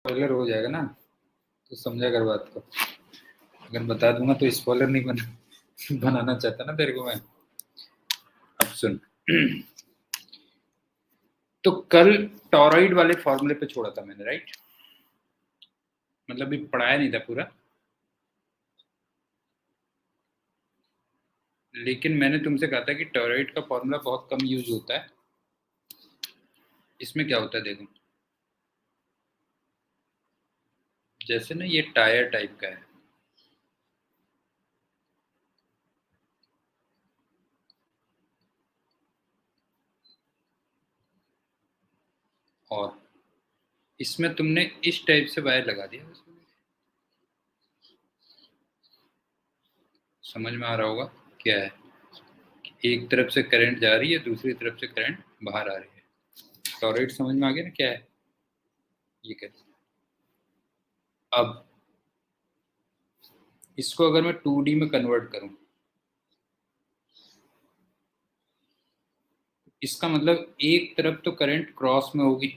Spoiler हो जाएगा ना, तो समझा कर बात को। अगर बता दूंगा तो स्पॉइलर नहीं बनाना चाहता ना तेरे को मैं। अब सुन। तो कल टॉरॉइड वाले फॉर्मूले पे छोड़ा था मैंने, राइट? मतलब भी पढ़ाया नहीं था पूरा, लेकिन मैंने तुमसे कहा था कि टॉरॉइड का फॉर्मूला बहुत कम यूज होता है। इसमें क्या होता है देखो, जैसे ना ये टायर टाइप का है, और इसमें तुमने इस टाइप से वायर लगा दिया। समझ में आ रहा होगा क्या है? एक तरफ से करंट जा रही है, दूसरी तरफ से करंट बाहर आ रही है। टॉरॉइड समझ में आ गया ना क्या है ये? कैसे? अब इसको अगर मैं 2D में कन्वर्ट करूं, इसका मतलब एक तरफ तो करंट क्रॉस में होगी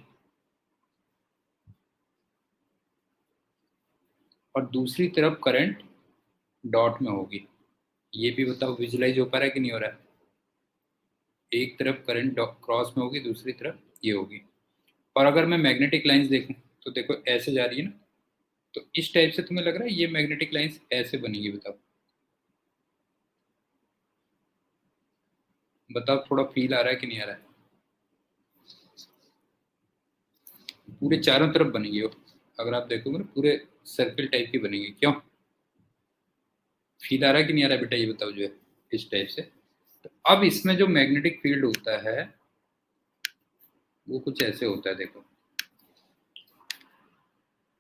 और दूसरी तरफ करंट डॉट में होगी। ये भी बताओ विजुलाइज हो पा रहा है कि नहीं हो रहा है? एक तरफ करंट क्रॉस में होगी, दूसरी तरफ ये होगी। और अगर मैं मैग्नेटिक लाइंस देखूं तो देखो ऐसे जा रही है ना, तो इस टाइप से तुम्हें लग रहा है ये मैग्नेटिक लाइंस ऐसे बनेगी? बताओ बताओ, थोड़ा फील आ रहा है कि नहीं आ रहा है? पूरे चारों तरफ बनेगी वो। अगर आप देखोगे ना पूरे सर्किल टाइप की बनेगी। क्यों? फील आ रहा है कि नहीं आ रहा है बेटा? ये बताओ जो है इस टाइप से। तो अब इसमें जो मैग्नेटिक फील्ड होता है वो कुछ ऐसे होता है देखो।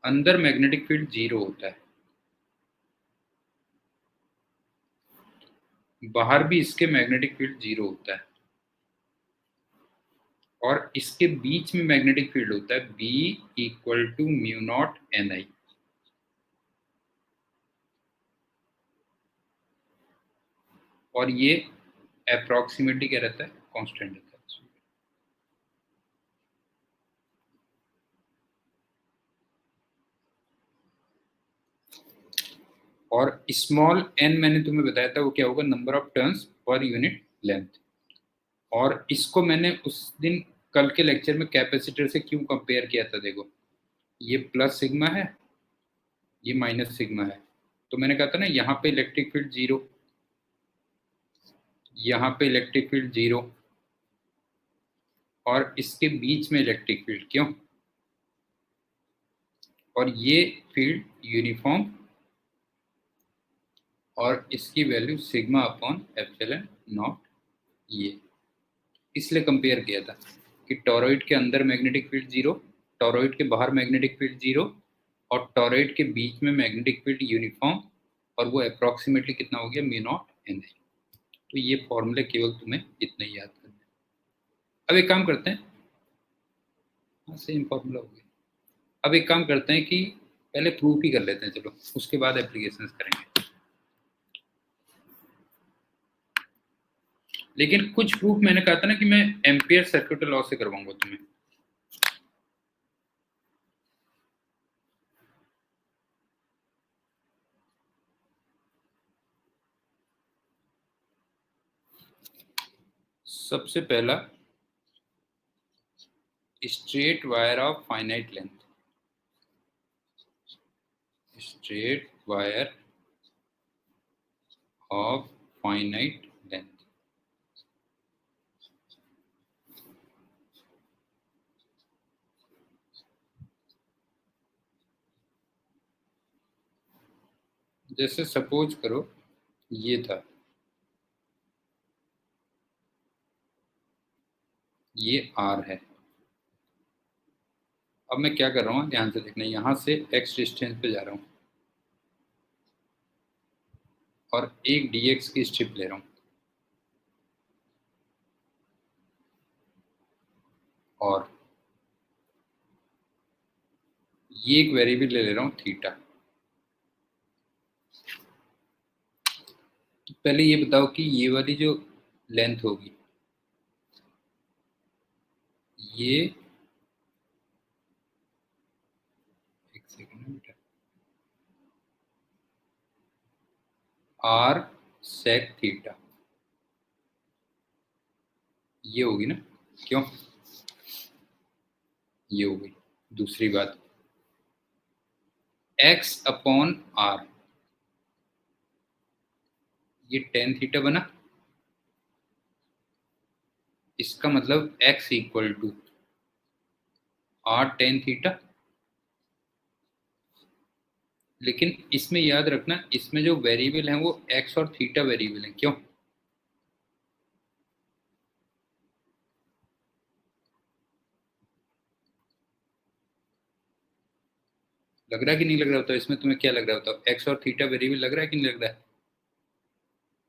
अंदर मैग्नेटिक फील्ड 0 होता है, बाहर भी इसके मैग्नेटिक फील्ड 0 होता है, और इसके बीच में मैग्नेटिक फील्ड होता है B equal to mu naught NI। और ये अप्रोक्सीमेटली क्या रहता है? कांस्टेंट रहता है। और स्मॉल n मैंने तुम्हें बताया था वो क्या होगा? Number of turns per unit length. और इसको मैंने उस दिन कल के लेक्चर में कैपेसिटर से क्यों कंपेयर किया था देखो, ये प्लस सिग्मा है, ये माइनस सिग्मा है। तो मैंने कहा था ना यहाँ पे इलेक्ट्रिक फील्ड 0, यहाँ पे इलेक्ट्रिक फील्ड 0, और इसके बीच में इलेक्ट्रिक फील्ड। क्यों? और ये फील्ड यूनिफॉर्म, और इसकी value sigma upon epsilon not. ये इसलिए कंपेयर किया था कि टॉरॉइड के अंदर मैग्नेटिक फील्ड 0, टॉरॉइड के बाहर मैग्नेटिक फील्ड 0, और टॉरॉइड के बीच में मैग्नेटिक फील्ड यूनिफॉर्म, और वो अप्रोक्सीमेटली कितना हो गया? Mu not an. तो ये फॉर्मूले केवल तुम्हें इतना ही याद करना है। अब एक काम करते हैं, हाँ सेम फॉर्मूला हो गया। अब एक काम करते हैं कि पहले प्रूफ ही कर लेते हैं, चलो उसके बाद एप्लीकेशंस करेंगे। लेकिन कुछ प्रूफ मैंने कहा था ना कि मैं एम्पियर सर्किट लॉ से करवाऊंगा तुम्हें। सबसे पहला, straight wire of finite length, straight wire of finite length. जैसे सपोज करो ये था, ये R है। अब मैं क्या कर रहा हूँ ध्यान से देखना, यहां से x डिस्टेंस पे जा रहा हूँ और एक dx की स्ट्रिप ले रहा हूँ, और ये एक वेरिएबल ले रहा हूँ थीटा। तो पहले ये बताओ कि ये वाली जो लेंथ होगी, ये आर सेक थीटा, ये होगी ना, क्यों, ये हो गई। दूसरी बात, एक्स अपॉन आर, ये टेन थीटा बना, इसका मतलब x equal to r tan theta. लेकिन इसमें याद रखना, इसमें जो वेरिएबल है वो एक्स और थीटा वेरिएबल है, क्यों, लग रहा है कि नहीं लग रहा होता, इसमें तुम्हें क्या लग रहा होता, एक्स और थीटा वेरिएबल लग रहा है कि नहीं लग रहा है,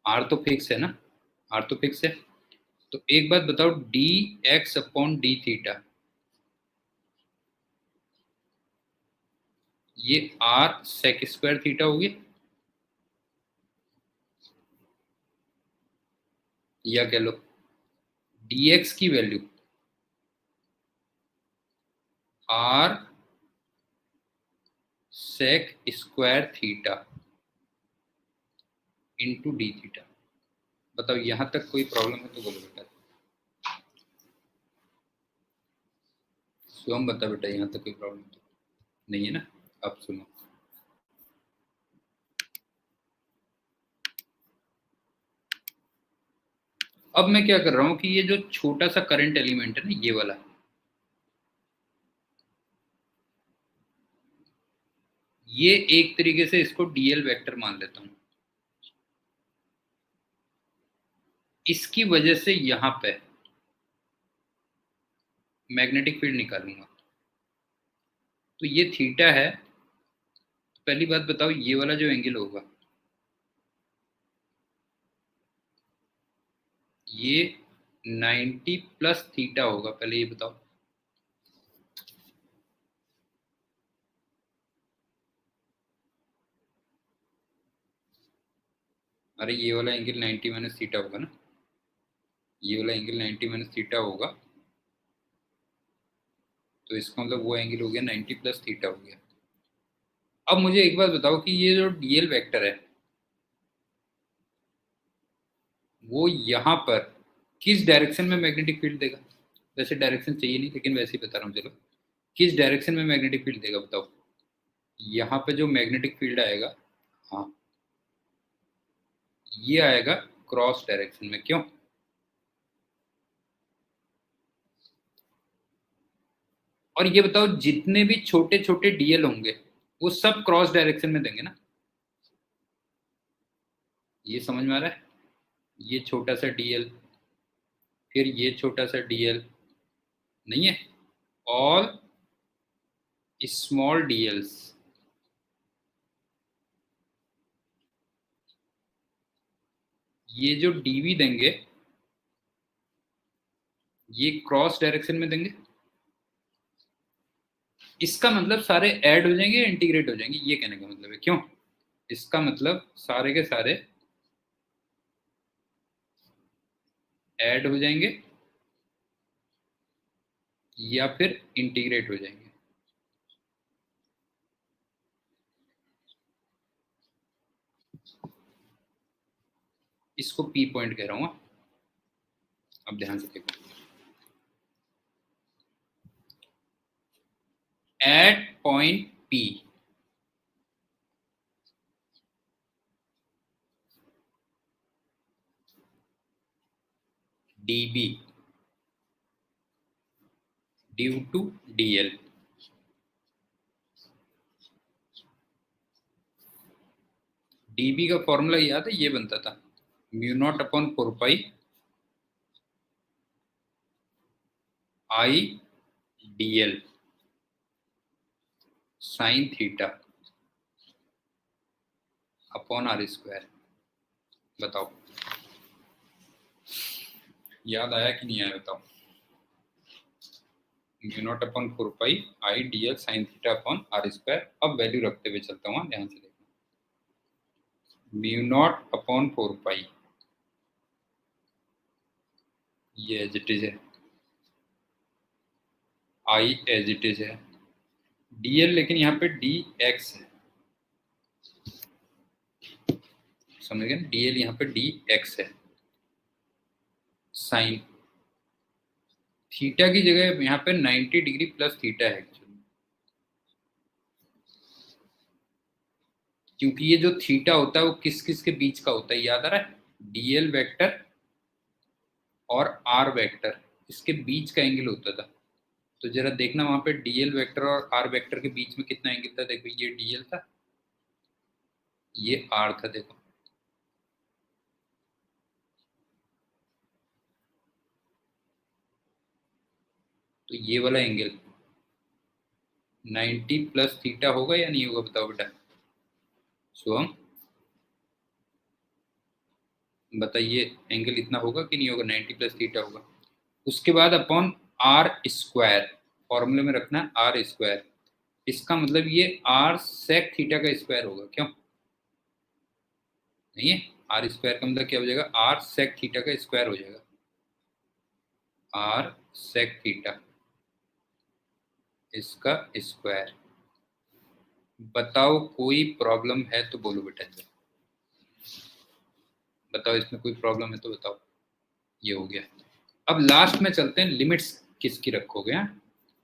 आर तो फिक्स है ना, आर तो फिक्स है। तो एक बात बताओ, d x upon d theta, ये आर सेक स्क्वायर थीटा होगी, या कह लो डी एक्स की value r sec square theta into d theta. बताओ यहां तक कोई प्रॉब्लम है तो बोलो बेटा, स्वयं बता बेटा, यहां तक कोई प्रॉब्लम तो नहीं है ना। अब सुनो, अब मैं क्या कर रहा हूं कि ये जो छोटा सा करंट एलिमेंट है ना, ये वाला, ये एक तरीके से इसको डीएल वेक्टर मान लेता हूं, इसकी वजह से यहां पे मैग्नेटिक फील्ड निकालूंगा। तो ये थीटा है, तो पहली बात बताओ ये वाला जो एंगल होगा, ये 90 प्लस थीटा होगा, पहले ये बताओ। अरे ये वाला एंगल 90 माइनस थीटा होगा ना, ये वाला एंगल 90 माइनस थीटा होगा, तो इसका मतलब वो एंगल हो गया 90 प्लस थीटा हो गया। अब मुझे एक बात बताओ कि ये जो डीएल वेक्टर है, वो यहाँ पर किस डायरेक्शन में मैग्नेटिक फील्ड देगा, वैसे डायरेक्शन चाहिए नहीं लेकिन वैसे ही बता रहा हूँ, चलो किस डायरेक्शन में मैग्नेटिक फील्ड देगा बताओ। यहाँ पे जो मैग्नेटिक फील्ड आएगा, हाँ, ये आएगा क्रॉस डायरेक्शन में, क्यों, और ये बताओ जितने भी छोटे छोटे डीएल होंगे वो सब क्रॉस डायरेक्शन में देंगे ना, ये समझ में आ रहा है, ये छोटा सा डीएल, फिर ये छोटा सा डीएल, नहीं है, ऑल स्मॉल डीएल्स, ये जो डीवी देंगे ये क्रॉस डायरेक्शन में देंगे, इसका मतलब सारे ऐड हो जाएंगे, इंटीग्रेट हो जाएंगे, ये कहने का मतलब है, क्यों, इसका मतलब सारे के सारे ऐड हो जाएंगे या फिर इंटीग्रेट हो जाएंगे। इसको पी पॉइंट कह रहा हूं। अब ध्यान से देखो, at point p d B due to d l, d B का फॉर्मूला याद है, ये बनता था mu naught upon 4 pi I DL sine theta upon r square. बताओ याद आया कि नहीं आया, बताओ। Mu naught upon 4 pi I DL sine theta upon r square. अब वैल्यू रखते हुए चलता हूँ, ध्यान से देखो, म्यू नॉट अपॉन 4 पाई, ये एज इट इज है, आई एज इट इज है, डीएल लेकिन यहाँ पे डी एक्स है, समझ गए, डीएल यहाँ पे डी एक्स है। साइन थीटा की जगह यहाँ पे 90 डिग्री प्लस थीटा है एक्चुअली, क्योंकि ये जो थीटा होता है वो किस किस के बीच का होता है, याद आ रहा है, डीएल वेक्टर और आर वेक्टर, इसके बीच का एंगल होता था। तो जरा देखना वहां पे डीएल वेक्टर और आर वेक्टर के बीच में कितना एंगल था। देखो ये डीएल था, ये आर था। देखो तो ये वाला एंगल 90 प्लस थीटा होगा या नहीं होगा, बताओ बेटा। शुभम बताइए, एंगल इतना होगा कि नहीं होगा, 90 प्लस थीटा होगा। उसके बाद अपॉन आर स्क्वायर, फॉर्मूले में रखना है आर स्क्वायर। इसका मतलब ये आर सेक थीटा का स्क्वायर होगा, क्यों नहीं है। आर स्क्वायर का मतलब क्या हो जाएगा, आर सेक थीटा का स्क्वायर हो जाएगा, आर सेक थीटा इसका स्क्वायर। बताओ कोई प्रॉब्लम है तो बोलो बेटा, बताओ इसमें कोई प्रॉब्लम है तो बताओ। ये हो गया। अब लास्ट में चलते हैं, लिमिट्स किसकी रखोगे।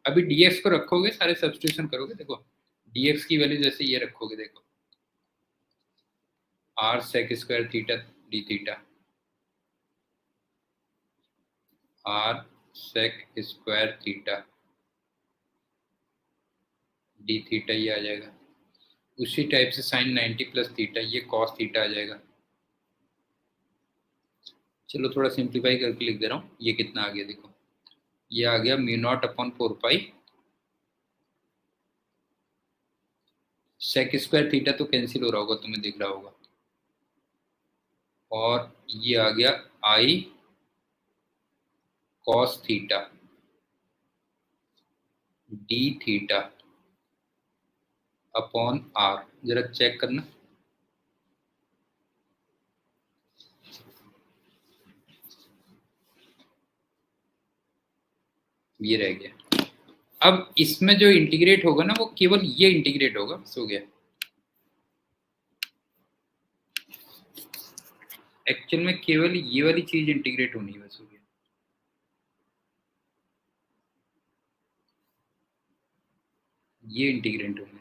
अभी dx को रखोगे, सारे सब्स्टिट्यूशन करोगे। देखो dx की वैल्यू जैसे ये रखोगे, देखो r sec square theta d theta, r sec square theta d theta, ये आ जाएगा। उसी टाइप से साइन 90 प्लस थीटा, ये कॉस थीटा आ जाएगा। चलो थोड़ा सिंप्लीफाई करके लिख दे रहा हूँ। ये कितना आ गया, देखो ये आ गया म्यू नॉट अपॉन 4 पाई, सेक स्क्वायर थीटा तो कैंसिल हो रहा होगा, तुम्हें दिख रहा होगा, और ये आ गया I cos theta d theta upon R. जरा चेक करना, ये रह गया। अब इसमें जो इंटीग्रेट होगा ना, वो केवल ये इंटीग्रेट होगा, बस हो गया। एक्चुअल में केवल ये वाली चीज इंटीग्रेट होनी है, बस हो गया। ये इंटीग्रेट होना है।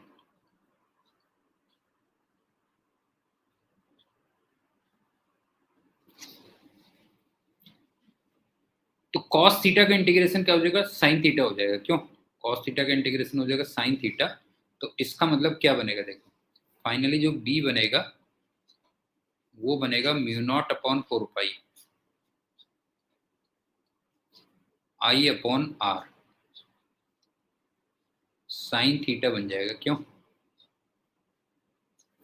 तो कॉस थीटा का इंटीग्रेशन क्या हो जाएगा, साइन थीटा हो जाएगा। क्यों, कॉस थीटा का इंटीग्रेशन हो जाएगा साइन थीटा। तो इसका मतलब क्या बनेगा, देखो फाइनली जो बी बनेगा वो बनेगा mu naught upon 4 pi I upon are sine theta बन जाएगा। क्यों,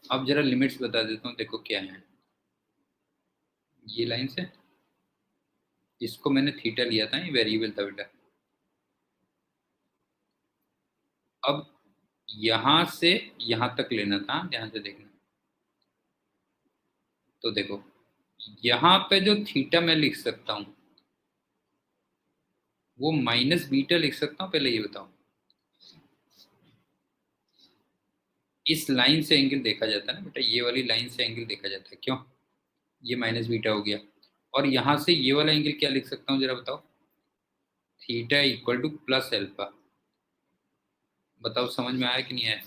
अब जरा लिमिट्स बता देता हूँ, देखो क्या है। ये लाइन से इसको मैंने थीटा लिया था, ये वेरिएबल था बेटा। अब यहां से यहां तक लेना था, ध्यान से देखना। तो देखो यहां पे जो थीटा मैं लिख सकता हूं वो माइनस बीटा लिख सकता हूं, पहले ये बताओ। इस लाइन से एंगल देखा जाता है ना बेटा, ये वाली लाइन से एंगल देखा जाता है। क्यों, ये माइनस बीटा हो गया। और यहां से ये वाला एंगल क्या लिख सकता हूँ, जरा बताओ। Theta equal to plus alpha. बताओ समझ में आया कि नहीं आया,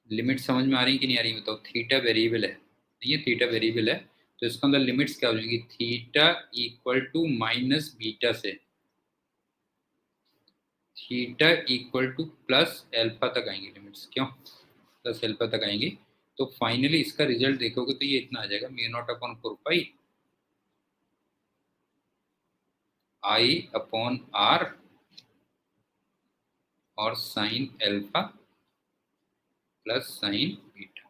लिमिट समझ में आ रही कि नहीं आ रही, बताओ। थीटा वेरिएबल है, नहीं है, थीटा वेरिएबल है, तो इसका मतलब लिमिट्स क्या हो जाएंगी, theta equal to minus beta से theta equal to plus alpha तक आएंगे लिमिट्स। क्यों, प्लस एल्फा तक आएंगे। तो फाइनली इसका रिजल्ट देखोगे तो ये इतना आ जाएगा, mu naught upon 4 pi I upon R और sine alpha plus sine beta.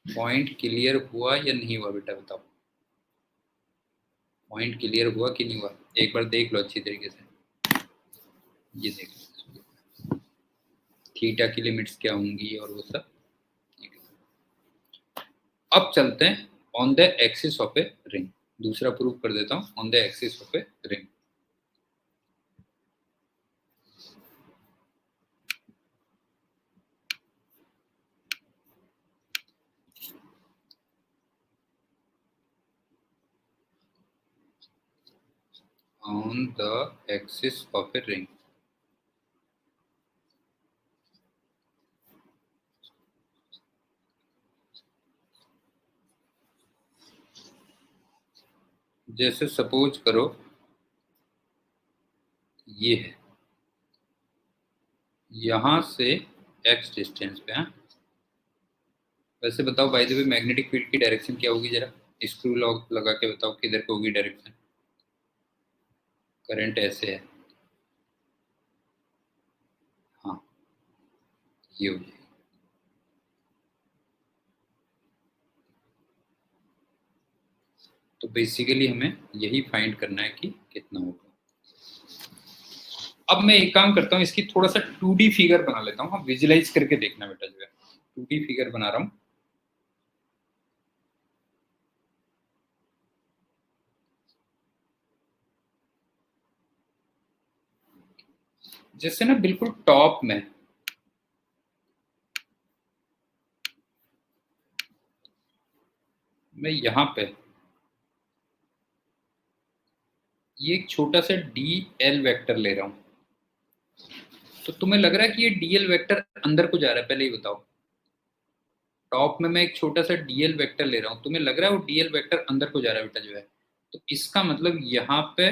Point clear हुआ या नहीं हुआ बेटा, बताओ। पॉइंट क्लियर हुआ कि नहीं हुआ, एक बार देख लो अच्छी तरीके से। ये देख लो थीटा की लिमिट्स क्या होंगी और वो सब। अब चलते हैं on the axis of a ring. दूसरा प्रूफ कर देता हूं, on the axis of a ring. On the axis of a ring. जैसे सपोज करो ये है, यहां से x डिस्टेंस पे है। वैसे बताओ by the way magnetic field की डायरेक्शन क्या होगी, जरा स्क्रू लॉक लगा के बताओ किधर को होगी डायरेक्शन। करंट ऐसे है, हाँ ये हो जाएगी। तो बेसिकली हमें यही फाइंड करना है कि कितना होगा। अब मैं एक काम करता हूँ, इसकी थोड़ा सा 2D फिगर बना लेता हूँ, हाँ विजुलाइज करके देखना बेटा जो है। 2D फिगर बना रहा हूँ। जैसे ना बिल्कुल टॉप में मैं यहाँ पे ये एक छोटा सा डी एल वेक्टर ले रहा हूँ। तो तुम्हें लग रहा है कि ये डीएल वेक्टर अंदर को जा रहा है, पहले ही बताओ। टॉप में मैं एक छोटा सा डीएल वेक्टर ले रहा हूँ, तुम्हें लग रहा है वो डीएल वेक्टर अंदर को जा रहा है बेटा जो है। तो इसका मतलब यहाँ पे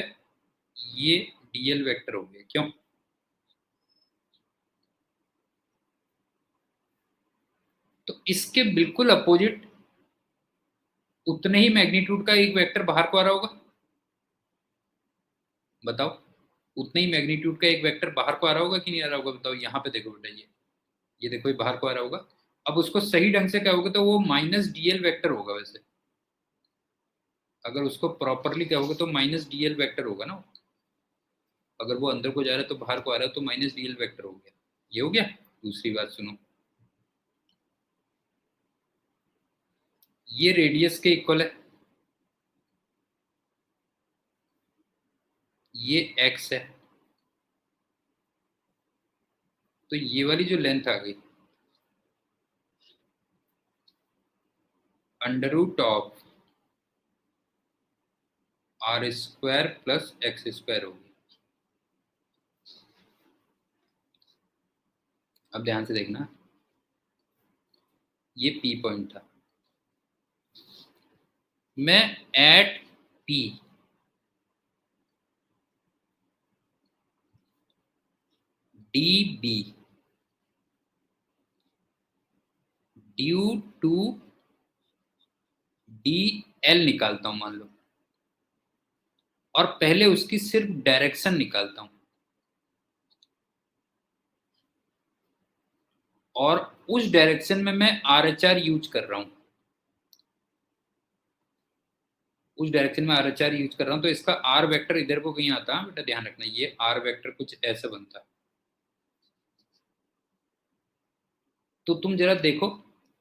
ये डीएल वेक्टर हो गया, क्यों? तो इसके बिल्कुल अपोजिट उतने ही मैग्नीट्यूड का एक वेक्टर बाहर को आ रहा होगा, बताओ। उतने ही मैग्नीट्यूड का एक वेक्टर बाहर को आ रहा होगा कि नहीं आ रहा होगा, बताओ। यहाँ पे देखो बेटा, ये देखो ये बाहर को आ रहा होगा। अब उसको सही ढंग से क्या होगा, तो वो माइनस डीएल वेक्टर होगा। वैसे अगर उसको प्रॉपरली क्या होगा तो माइनस डीएल वेक्टर होगा ना। अगर वो अंदर को जा रहा है तो बाहर को आ रहा है, तो माइनस डीएल वेक्टर हो गया। ये हो गया। दूसरी बात सुनो, ये रेडियस के इक्वल है, ये एक्स है। तो ये वाली जो लेंथ आ गई under root of r square plus x square होगी। अब ध्यान से देखना, ये पी पॉइंट था। मैं at p d B due to d l निकालता हूं मान लो, और पहले उसकी सिर्फ डायरेक्शन निकालता हूं, और उस डायरेक्शन में मैं आर एच आर यूज कर रहा हूं। उस डायरेक्शन में आर एच आर यूज कर रहा हूं, तो इसका आर वेक्टर इधर को कहीं आता है बेटा, ध्यान रखना। ये आर वेक्टर कुछ ऐसा बनता है। तो तुम जरा देखो,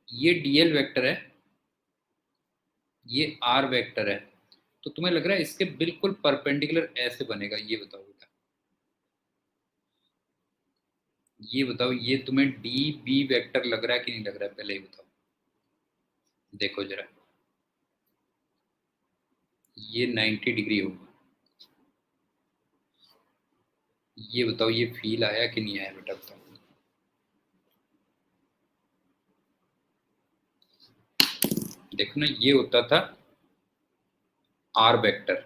ये डीएल वेक्टर है, ये आर वेक्टर है। तो तुम्हें लग रहा है इसके बिल्कुल परपेंडिकुलर ऐसे बनेगा, ये बताओ बेटा। ये बताओ, ये तुम्हें डी बी वेक्टर लग रहा है कि नहीं लग रहा है, पहले ही बताओ। देखो जरा, ये 90 डिग्री होगा। ये बताओ, ये फील आया कि नहीं आया बेटा, बताओ। देखो ना, ये होता था आर वेक्टर,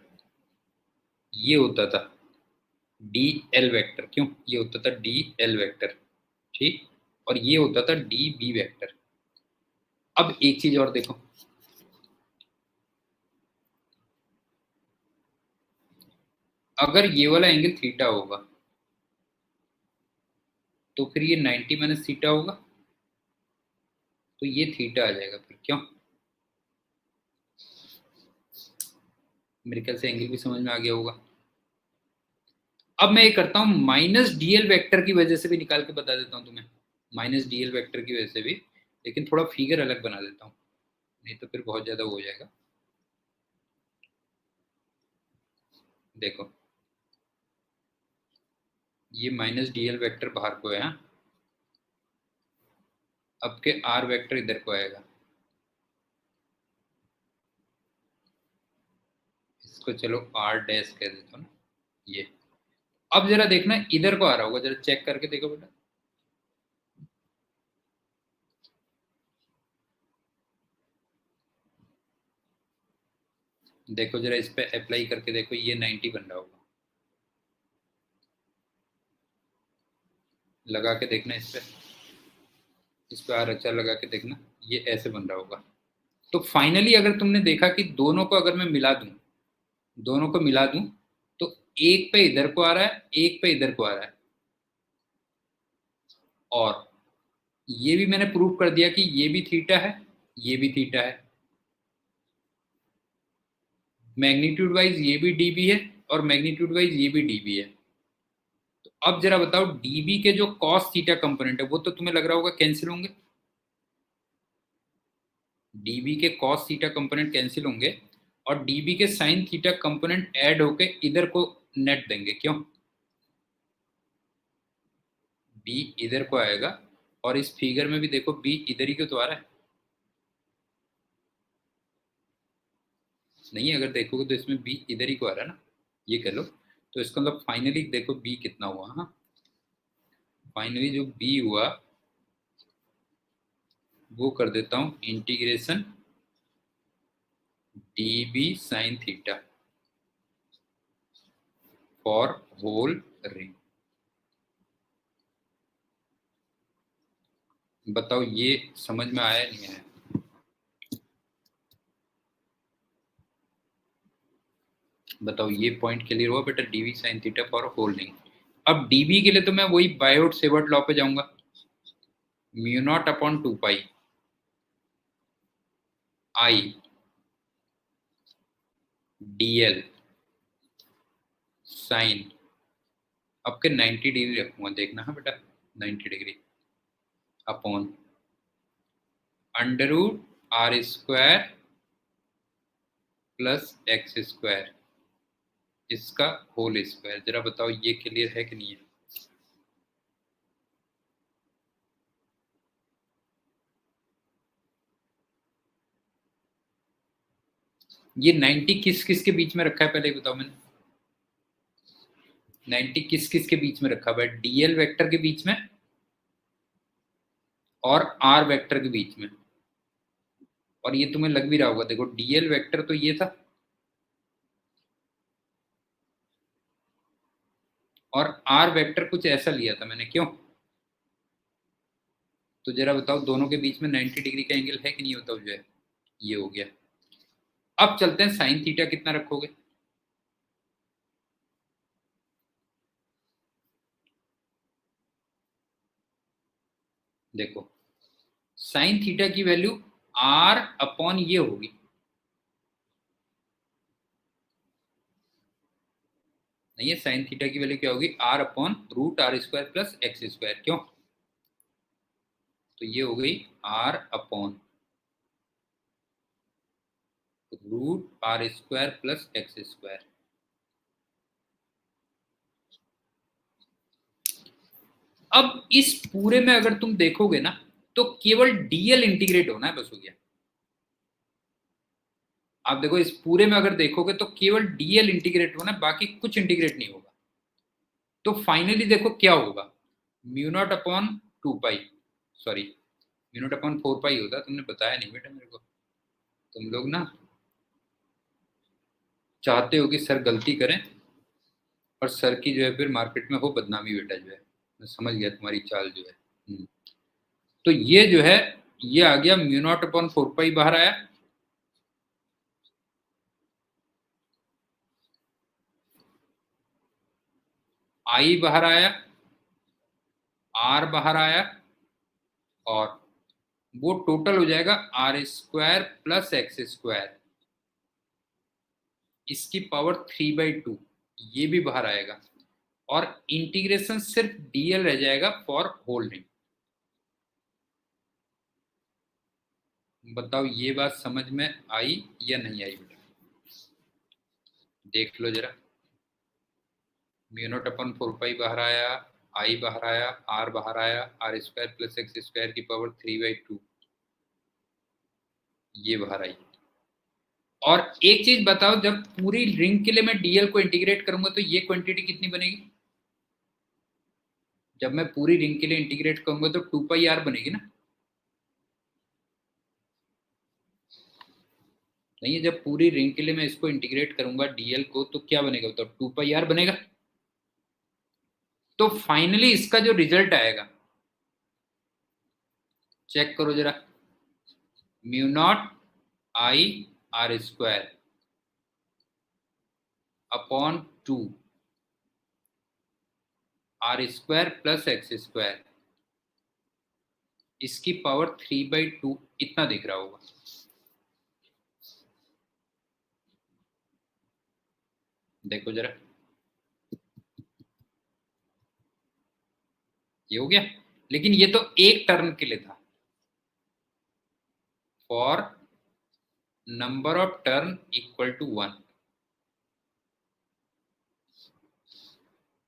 ये होता था डी एल वेक्टर। क्यों? ये होता था डी एल वेक्टर, ठीक। और ये होता था डी बी वेक्टर। अब एक चीज और देखो, अगर ये वाला एंगल थीटा होगा तो फिर ये 90 माइनस थीटा होगा, तो ये थीटा आ जाएगा फिर, क्यों? मेरे ख्याल से एंगल भी समझ में आ गया होगा। अब मैं ये करता हूँ, माइनस डीएल वेक्टर की वजह से भी निकाल के बता देता हूँ तुम्हें। माइनस डीएल वेक्टर की वजह से भी, लेकिन थोड़ा फिगर अलग बना देता हूँ, नहीं तो फिर बहुत ज्यादा हो जाएगा। देखो, ये माइनस डीएल वेक्टर बाहर को है, हाँ? अब के आर वेक्टर इधर को आएगा। इसको चलो आर डैश कह देता हूँ ना। ये। अब जरा देखना इधर को आ रहा होगा, जरा चेक करके देखो बेटा। देखो जरा इस पे अप्लाई करके देखो, ये 90 बन रहा होगा। लगा के देखना इस पे आर अच्छा लगा के देखना, ये ऐसे बन रहा होगा। तो फाइनली अगर तुमने देखा कि दोनों को अगर मैं मिला दूं, दोनों को मिला दूं, तो एक पे इधर को आ रहा है, एक पे इधर को आ रहा है। और ये भी मैंने प्रूव कर दिया कि ये भी थीटा है, ये भी थीटा है। मैग्नीट्यूड वाइज ये भी डीबी है और मैग्नीट्यूड वाइज ये भी डीबी है। तो अब जरा बताओ डीबी के जो कॉस थीटा कंपोनेंट है वो तो तुम्हें लग रहा होगा कैंसिल होंगे। डीबी के कॉस थीटा कंपोनेंट कैंसिल होंगे और डीबी के साइन थीटा कंपोनेंट ऐड होके इधर को नेट देंगे। क्यों? बी इधर को आएगा और इस फिगर में भी देखो बी इधर ही क्यों तो आ रहा है। नहीं, अगर देखोगे तो इसमें बी इधर ही को आ रहा है ना, ये कह लो। तो इसका मतलब फाइनली देखो बी कितना हुआ। हाँ, फाइनली जो बी हुआ वो कर देता हूं integration d B sine theta for whole ring. बताओ ये समझ में आया नहीं आया? बताओ ये पॉइंट क्लियर हुआ बेटा, d v sine theta for whole ring. अब डीबी के लिए तो मैं वही बायोट सेवर्ट लॉ पे जाऊंगा, mu naught upon 2 pi I DL sine, आपके 90 डिग्री रखूंगा, देखना है बेटा, 90 degree upon under root R square plus x square, इसका होल स्क्वायर। जरा बताओ ये क्लियर है कि नहीं है? ये 90 किस किस के बीच में रखा है पहले बताओ मैंने? 90 किस किस के बीच में रखा हुआ है? डीएल वेक्टर के बीच में और आर वेक्टर के बीच में। और ये तुम्हें लग भी रहा होगा, देखो डीएल वेक्टर तो ये था और आर वेक्टर कुछ ऐसा लिया था मैंने। क्यों? तो जरा बताओ दोनों के बीच में 90 डिग्री का एंगल है कि नहीं? बताओ जो है ये हो गया। अब चलते हैं साइन थीटा कितना रखोगे। देखो साइन थीटा की वैल्यू आर अपॉन ये होगी, नहीं है, साइन थीटा की वैल्यू क्या होगी? R upon root R square plus x square. क्यों? तो ये हो गई R upon root R square plus x square. अब इस पूरे में अगर तुम देखोगे ना तो केवल डीएल इंटीग्रेट होना है, बस हो गया। आप देखो इस पूरे में अगर देखोगे तो केवल डीएल इंटीग्रेट होना है, बाकी कुछ इंटीग्रेट नहीं होगा। तो फाइनली देखो क्या होगा, म्यू नॉट अपॉन 2 पाई, सॉरी म्यू नॉट अपॉन 4 पाई होता, तुमने बताया नहीं बेटा मेरे को। तुम लोग ना चाहते हो कि सर गलती करें और सर की जो है फिर मार्केट में हो बदनामी बेटा जो है। मैं समझ गया तुम्हारी चाल जो है। तो ये जो है ये आ गया म्यू नॉट अपॉन 4 पाई बाहर आया, आई बाहर आया, आर बाहर आया, और वो टोटल हो जाएगा R square plus x square, इसकी पावर 3/2, ये भी बाहर आएगा। और इंटीग्रेशन सिर्फ डीएल रह जाएगा फॉर होल रिंग। बताओ ये बात समझ में आई या नहीं आई बेटा? देख लो जरा, म्यू नॉट अपन 4 पाई बाहर आया, आई बाहर आया, आर बाहर आया, R square plus x square की पावर 3/2 ये बाहर आई। और एक चीज बताओ, जब पूरी रिंग के लिए मैं डीएल को इंटीग्रेट करूंगा तो ये क्वांटिटी कितनी बनेगी? जब मैं पूरी रिंग के लिए इंटीग्रेट करूंगा तो 2πr बनेगी ना? नहीं है, जब पूरी रिंग के लिए मैं इसको इंटीग्रेट करूंगा डीएल को तो क्या बनेगा? तो 2πr बनेगा। तो फाइनली इसका जो रिजल्ट आएगा, चेक करो जरा, mu naught I R square upon 2 R square plus x square, इसकी पावर 3/2 इतना दिख रहा होगा। देखो जरा, ये हो गया। लेकिन ये तो एक टर्न के लिए था। For number of turn equal to 1,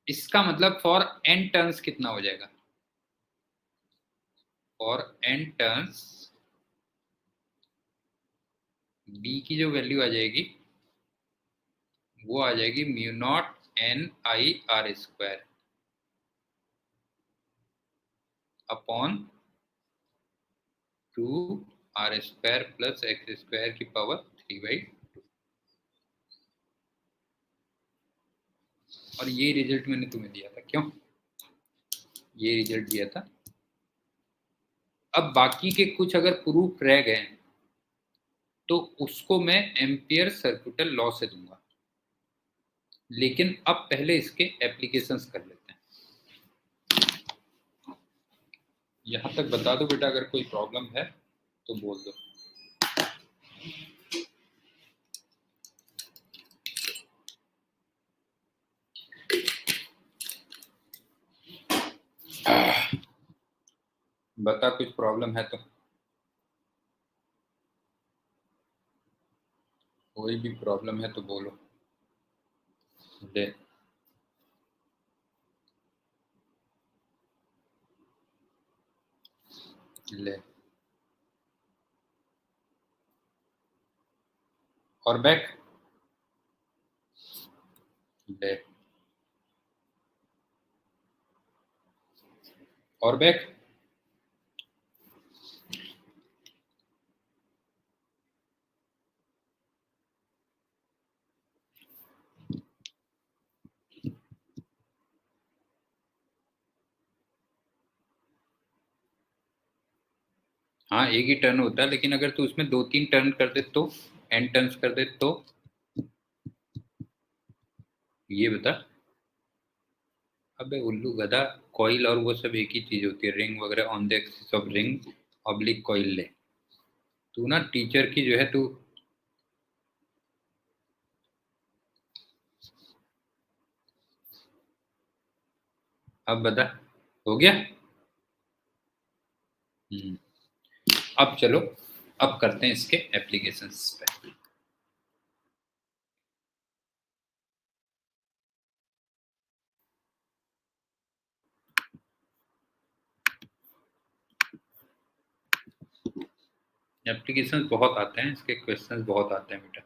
इसका मतलब फॉर n टर्न्स कितना हो जाएगा? फॉर n टर्न्स b की जो वैल्यू आ जाएगी वो आ जाएगी mu naught n I R square upon 2 R square plus x square की पावर 3/2। और ये रिजल्ट मैंने तुम्हें दिया था, क्यों? ये रिजल्ट दिया था। अब बाकी के कुछ अगर प्रूफ रह गए तो उसको मैं एम्पियर सर्किटल लॉ से दूंगा, लेकिन अब पहले इसके एप्लीकेशंस कर लेते हैं। यहां तक बता दो बेटा, अगर कोई प्रॉब्लम है तो बोल दो। बता, कुछ प्रॉब्लम है तो। कोई भी प्रॉब्लम है तो बोलो। ले, ले और बैक, ले और बैक। हाँ, एक ही टर्न होता है, लेकिन अगर तू उसमें 2-3 टर्न कर दे तो, n टर्न्स कर दे तो, ये बता। अबे उल्लू गधा, कॉइल और वो सब एक ही चीज होती है। रिंग वगैरह on the axis of ring oblique coil. ले, तू ना टीचर की जो है तू। अब बता, हो गया? हम्म। अब चलो, अब करते हैं इसके एप्लीकेशंस पे। एप्लीकेशंस बहुत आते हैं, इसके क्वेश्चंस बहुत आते हैं बेटा।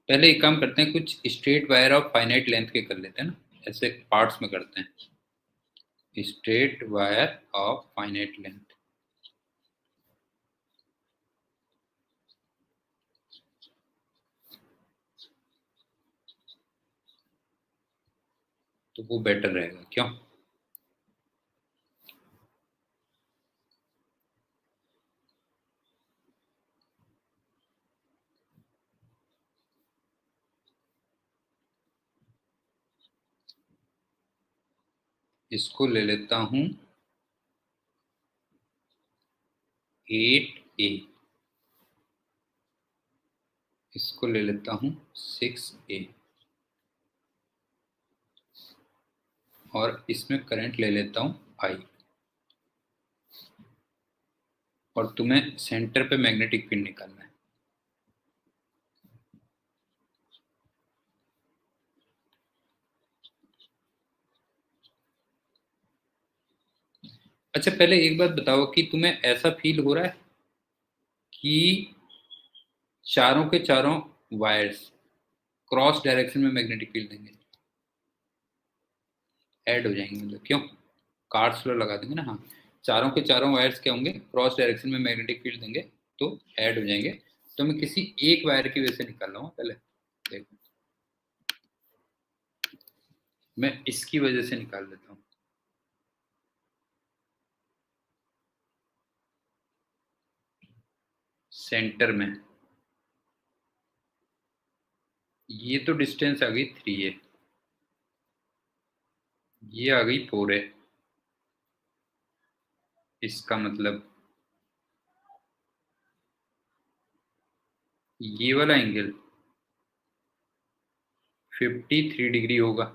पहले एक काम करते हैं, कुछ straight wire of finite length के कर लेते हैं ना, ऐसे पार्ट्स में करते हैं। Straight wire of finite length, तो वो बेटर रहेगा, क्यों? इसको ले लेता हूं 8A, इसको ले लेता हूं 6A, और इसमें करंट ले लेता हूं I। और तुम्हें सेंटर पे मैग्नेटिक फील्ड निकालना है। अच्छा पहले एक बात बताओ कि तुम्हें ऐसा फील हो रहा है कि चारों के चारों वायर्स क्रॉस डायरेक्शन में मैग्नेटिक फील्ड देंगे, ऐड हो जाएंगे, मतलब क्यों? कार्ड्स लो लगा देंगे ना, हाँ। चारों के चारों वायर्स क्या होंगे, क्रॉस डायरेक्शन में मैग्नेटिक फील्ड देंगे तो ऐड हो जाएंगे। तो मैं किसी एक वायर की वजह से निकाल रहा हूँ पहले, देखो मैं इसकी वजह से निकाल देता हूँ। सेंटर में ये तो डिस्टेंस आ गई 3 है, ये आ गई 4 है। इसका मतलब ये वाला एंगल 53 डिग्री होगा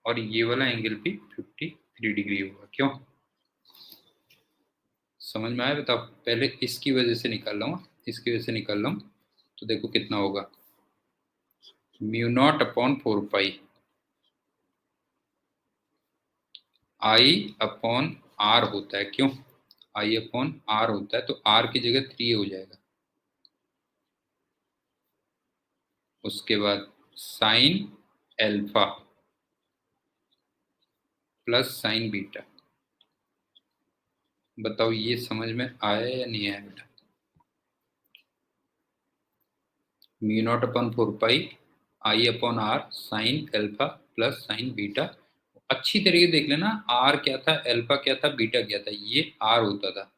और ये वाला एंगल भी 53 डिग्री होगा, क्यों? समझ में आया? बताओ, पहले इसकी वजह से निकाल रहा हूँ, इसकी वजह से निकाल रहा हूँ, तो देखो कितना होगा, mu naught upon 4 pi I upon R होता है, क्यों? आई अपॉन आर होता है तो आर की जगह 3 हो जाएगा। उसके बाद sine alpha plus sine beta. बताओ ये समझ में आया या नहीं आया बेटा? Mu naught upon 4 pi I upon are sine alpha plus sine beta. अच्छी तरीके देख लेना, आर क्या था, एल्फा क्या था, बीटा क्या था। ये आर होता था,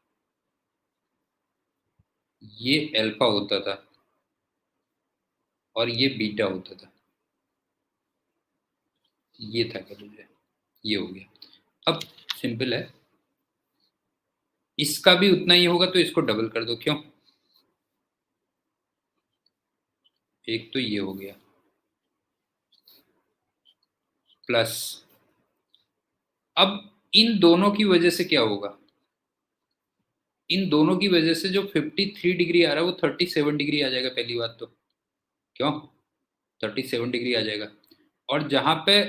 ये एल्फा होता था और ये बीटा होता था। ये था क्या तुझे? ये हो गया। अब सिंपल है, इसका भी उतना ही होगा तो इसको डबल कर दो, क्यों? एक तो ये हो गया प्लस, अब इन दोनों की वजह से क्या होगा, इन दोनों की वजह से जो 53 डिग्री आ रहा है वो 37 डिग्री आ जाएगा पहली बात तो, क्यों? 37 डिग्री आ जाएगा। और जहां पे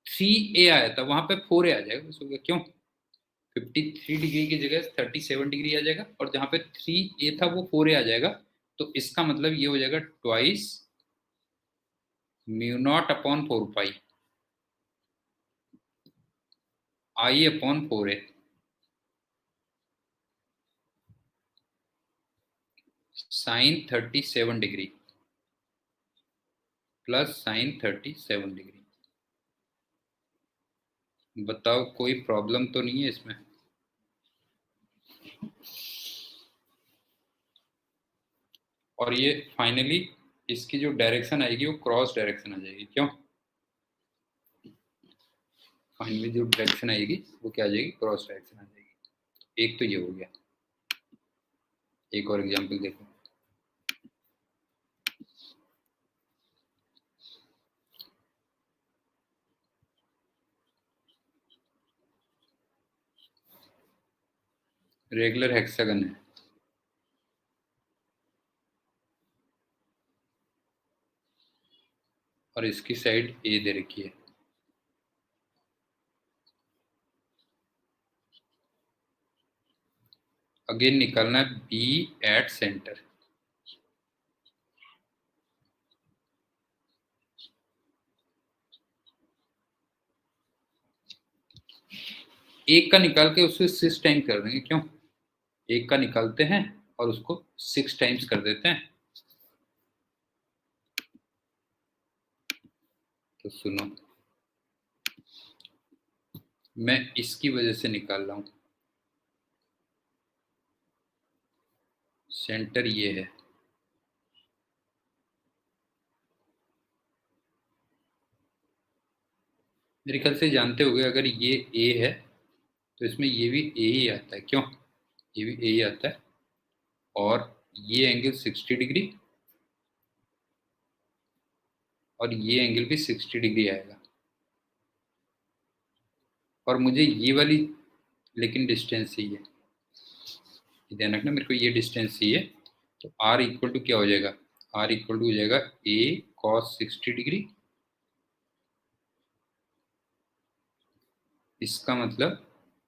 3 ए आया था वहां पे 4 ए आ जाएगा, बस हो गया, क्यों? 53 डिग्री की जगह 37 डिग्री आ जाएगा और जहां पे 3 ए था वो 4 ए आ जाएगा। तो इसका मतलब ये हो जाएगा twice mu naught upon 4 pi I upon 4 A sine 37 degree plus sine 37 degree. बताओ कोई प्रॉब्लम तो नहीं है इसमें? और ये फाइनली इसकी जो डायरेक्शन आएगी वो क्रॉस डायरेक्शन आ जाएगी, क्यों? फाइनली जो डायरेक्शन आएगी वो क्या आ जाएगी, क्रॉस डायरेक्शन आ जाएगी। एक तो ये हो गया। एक और एग्जांपल देखो, रेगुलर हेक्सागन है और इसकी साइड ए दे रखी है। अगेन निकालना है बी एट सेंटर। एक का निकाल के उसको 6 टाइम कर देंगे, क्यों? एक का निकालते हैं और उसको 6 टाइम्स कर देते हैं। तो सुनो, मैं इसकी वजह से निकाल रहा हूं, सेंटर ये है, मेरे ख्याल से जानते होगे अगर ये ए है तो इसमें ये भी ए ही आता है, क्यों? ये भी ए ही आता है और ये एंगल 60 डिग्री और ये एंगल भी 60 डिग्री आएगा। और मुझे ये वाली लेकिन डिस्टेंस चाहिए, ध्यान रखना, मेरे को ये डिस्टेंस चाहिए। तो आर इक्वल टू क्या हो जाएगा, आर इक्वल टू हो जाएगा ए कॉस 60 डिग्री इसका मतलब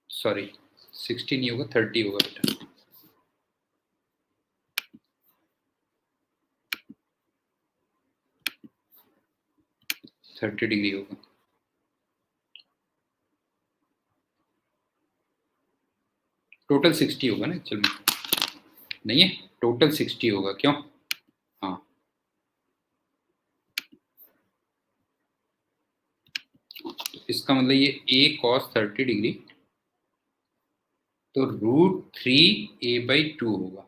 सॉरी 60 नहीं होगा 30 होगा बेटा। थर्टी डिग्री होगा। टोटल 60 होगा ना एक्चुअल में, नहीं है टोटल 60 होगा क्यों। हाँ इसका मतलब ये a cos 30 डिग्री तो √3a/2 होगा।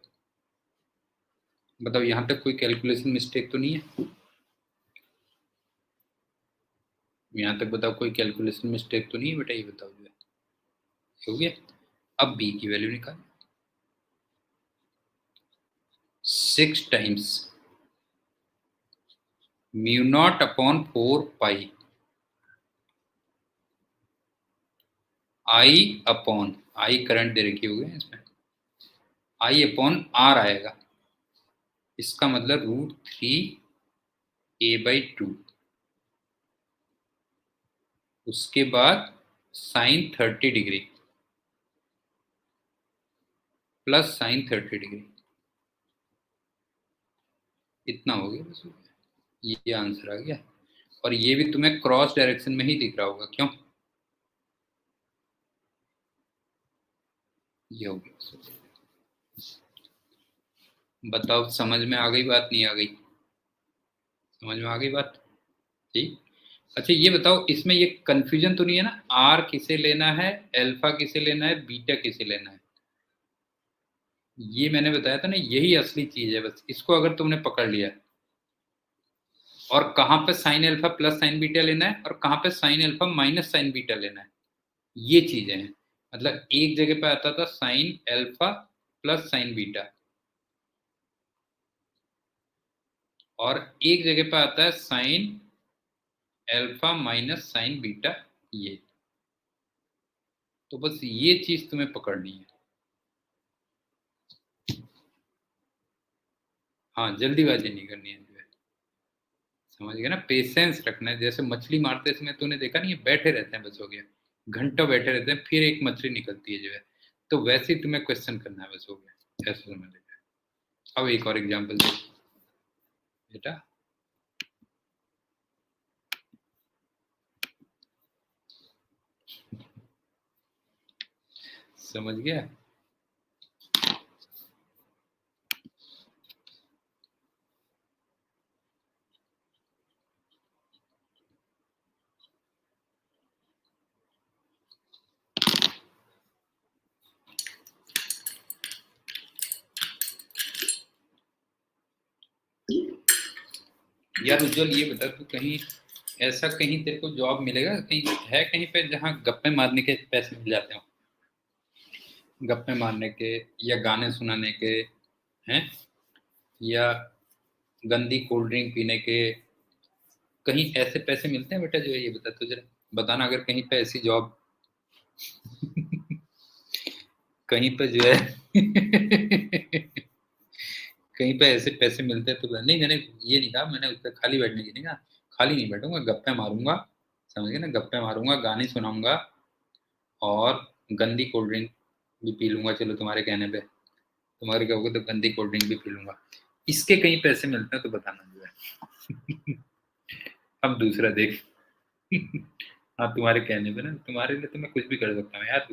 बताओ यहां तक कोई कैलकुलेशन मिस्टेक तो नहीं है। यहां तक बताओ कोई कैलकुलेशन मिस्टेक तो नहीं है बेटा, ये बताओ जो है हो गया। अब b की वैल्यू निकाल। 6 टाइम्स μ0/4 पाई आई करंट दे रखी होगी इसमें, I/R आएगा। इसका मतलब √3a/2 उसके बाद sine 30 degree plus sine 30 degree, इतना हो गया बस। ये आंसर आ गया। और ये भी तुम्हें क्रॉस डायरेक्शन में ही दिख रहा होगा क्यों, ये हो गया। बताओ समझ में आ गई बात नहीं आ गई। समझ में आ गई बात। ठीक। अच्छा ये बताओ इसमें ये कंफ्यूजन तो नहीं है ना, आर किसे लेना है, अल्फा किसे लेना है, बीटा किसे लेना है। ये मैंने बताया था ना, यही असली चीज है। बस इसको अगर तुमने पकड़ लिया, और कहाँ पे sine alpha plus sine beta लेना है और कहाँ पे sine alpha minus sign beta लेना है, ये चीजें हैं। मतलब एक जगह पे आता था sine alpha plus sine beta, और एक जगह पे आता है sine alpha minus sign beta. ये तो बस ये चीज तुम्हें पकड़नी है। हाँ जल्दीबाजी नहीं करनी है जो है, समझ गया ना। पेशेंस रखना है। जैसे मछली मारते समय तूने देखा नहीं है, बैठे रहते हैं, बस हो गया, घंटों बैठे रहते हैं, फिर एक मछली निकलती है जो है। तो वैसे ही तुम्हें क्वेश्चन करना है, बस हो गया, ऐसा समझ लेना। अब एक और एग्जाम्पल दे बेटा। समझ गया। यार उज्जवल ये बता, तू कहीं ऐसा कहीं तेरे को जॉब मिलेगा कहीं, है कहीं पे जहाँ गप्पे मारने के पैसे मिल जाते हो, गप्पे मारने के या गाने सुनाने के हैं, या गंदी कोल्ड ड्रिंक पीने के, कहीं ऐसे पैसे मिलते हैं बेटा जो है, ये बता तुझे, बताना अगर कहीं पे ऐसी जॉब कहीं पे जो है कहीं पे ऐसे पैसे मिलते हैं तो नहीं, मैंने ये नहीं कहा, मैंने उससे खाली बैठने की नहीं कहा। खाली नहीं बैठूंगा, गप्पे मारूंगा, समझ गए ना, गप्पे मारूंगा, गाने सुनाऊंगा, और गंदी कोल्ड ड्रिंक भी पी लूंगा, चलो तुम्हारे कहने पे, तुम्हारे कहोगे तो गंदी कोल्ड ड्रिंक भी पी लूंगा। इसके कहीं पैसे मिलते हैं तो बताना जो है अब दूसरा देख हाँ तुम्हारे कहने पे ना, तुम्हारे लिए तो मैं कुछ भी कर सकता हूँ यार।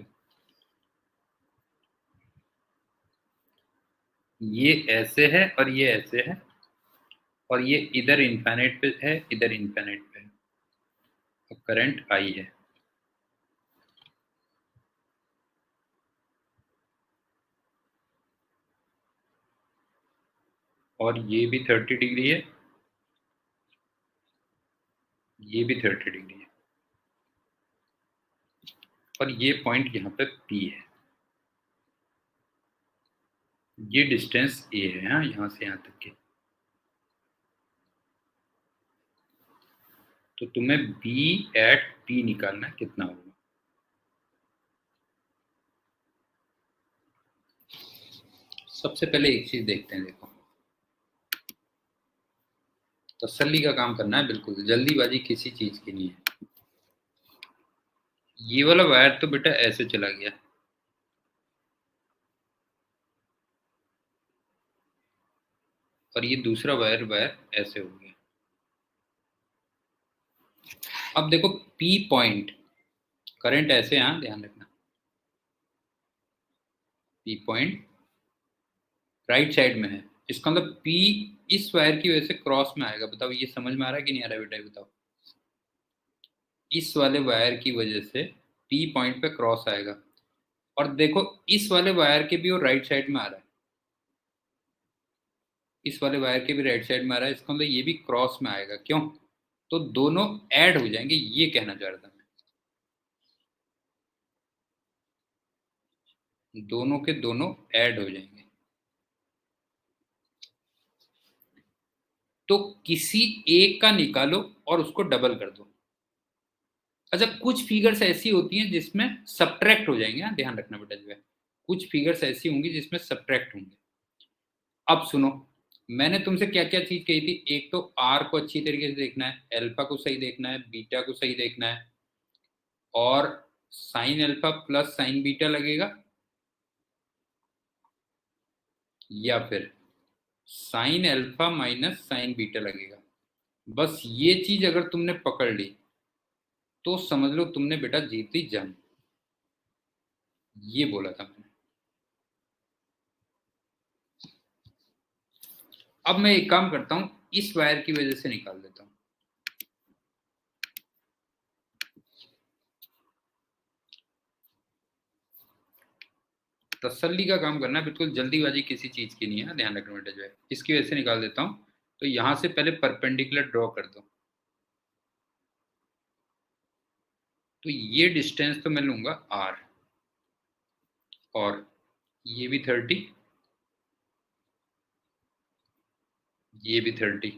ये ऐसे है और ये ऐसे है, और ये इधर इनफाइनाइट पे है, इधर इनफाइनाइट पे है, और करंट आई है, और ये भी 30 डिग्री है, ये भी 30 डिग्री है, और ये पॉइंट यहाँ पे P है। ये डिस्टेंस A है, हाँ यहाँ से यहाँ तक के। तो तुम्हें B@P निकालना है, कितना होगा। सबसे पहले एक चीज देखते हैं, देखो तसल्ली का काम करना है, बिल्कुल जल्दीबाजी किसी चीज की नहीं है। ये वाला वायर तो बेटा ऐसे चला गया, और ये दूसरा वायर वायर ऐसे हो गया। अब देखो पी पॉइंट, करंट ऐसे, यहाँ ध्यान रखना, पी पॉइंट राइट साइड में है, इसका मतलब पी इस वायर की वजह से क्रॉस में आएगा। बताओ ये समझ में आ रहा है कि नहीं आ रहा है बेटा, ये बताओ। इस वाले वायर की वजह से पी पॉइंट पे क्रॉस आएगा, और देखो इस वाले वायर के भी वो राइट साइड में आ रहा है, इस वाले वायर के भी राइट साइड में आ रहा है, इसका मतलब ये भी क्रॉस में आएगा। क्यों? तो दोनों ऐड हो जाएंगे, ये कहना चाह रहा था मैं, दोनों के दोनों ऐड हो जाएंगे। तो किसी एक का निकालो और उसको डबल कर दो। अच्छा, कुछ फिगर्स ऐसी होती हैं जिसमें सब्ट्रैक्ट हो जाएंगे, हाँ ध्यान रखना बेटा जो है, कुछ फिगर्स ऐसी होंगी जिसमें सब्ट्रैक्ट होंगे। अब सुनो, मैंने तुमसे क्या क्या चीज कही थी। एक तो आर को अच्छी तरीके से देखना है, अल्फा को सही देखना है, बीटा को सही देखना है, और sine alpha plus sine beta लगेगा, या फिर sine alpha minus sign beta लगेगा। बस ये चीज अगर तुमने पकड़ ली तो समझ लो तुमने बेटा जीत ली जंग। ये बोला था मैंने। अब मैं एक काम करता हूं, इस वायर की वजह से निकाल देता हूं। तसल्ली का काम करना है, बिल्कुल जल्दीबाजी किसी चीज की नहीं है, ध्यान रखना बेटा जो है। इसकी वजह से निकाल देता हूं। तो यहां से पहले परपेंडिकुलर ड्रॉ कर दो। तो ये डिस्टेंस तो मैं लूंगा आर, और ये भी 30, ये भी 30।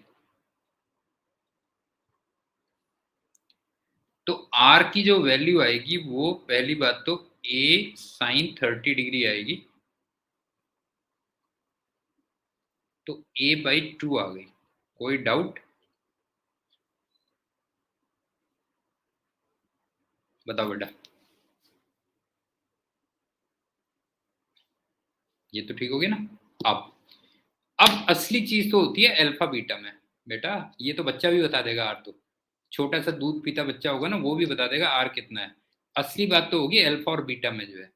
तो आर की जो वैल्यू आएगी वो पहली बात तो ए साइन 30 डिग्री आएगी। तो a/2 आ गई। कोई डाउट? बताओ बेटा। ये तो ठीक हो गया ना। अब असली चीज तो होती है अल्फा बीटा में। बेटा ये तो बच्चा भी बता देगा आर तो, छोटा सा दूध पीता बच्चा होगा ना, वो भी बता देगा आर कितना है। असली बात तो होगी अल्फा और बीटा में जो है।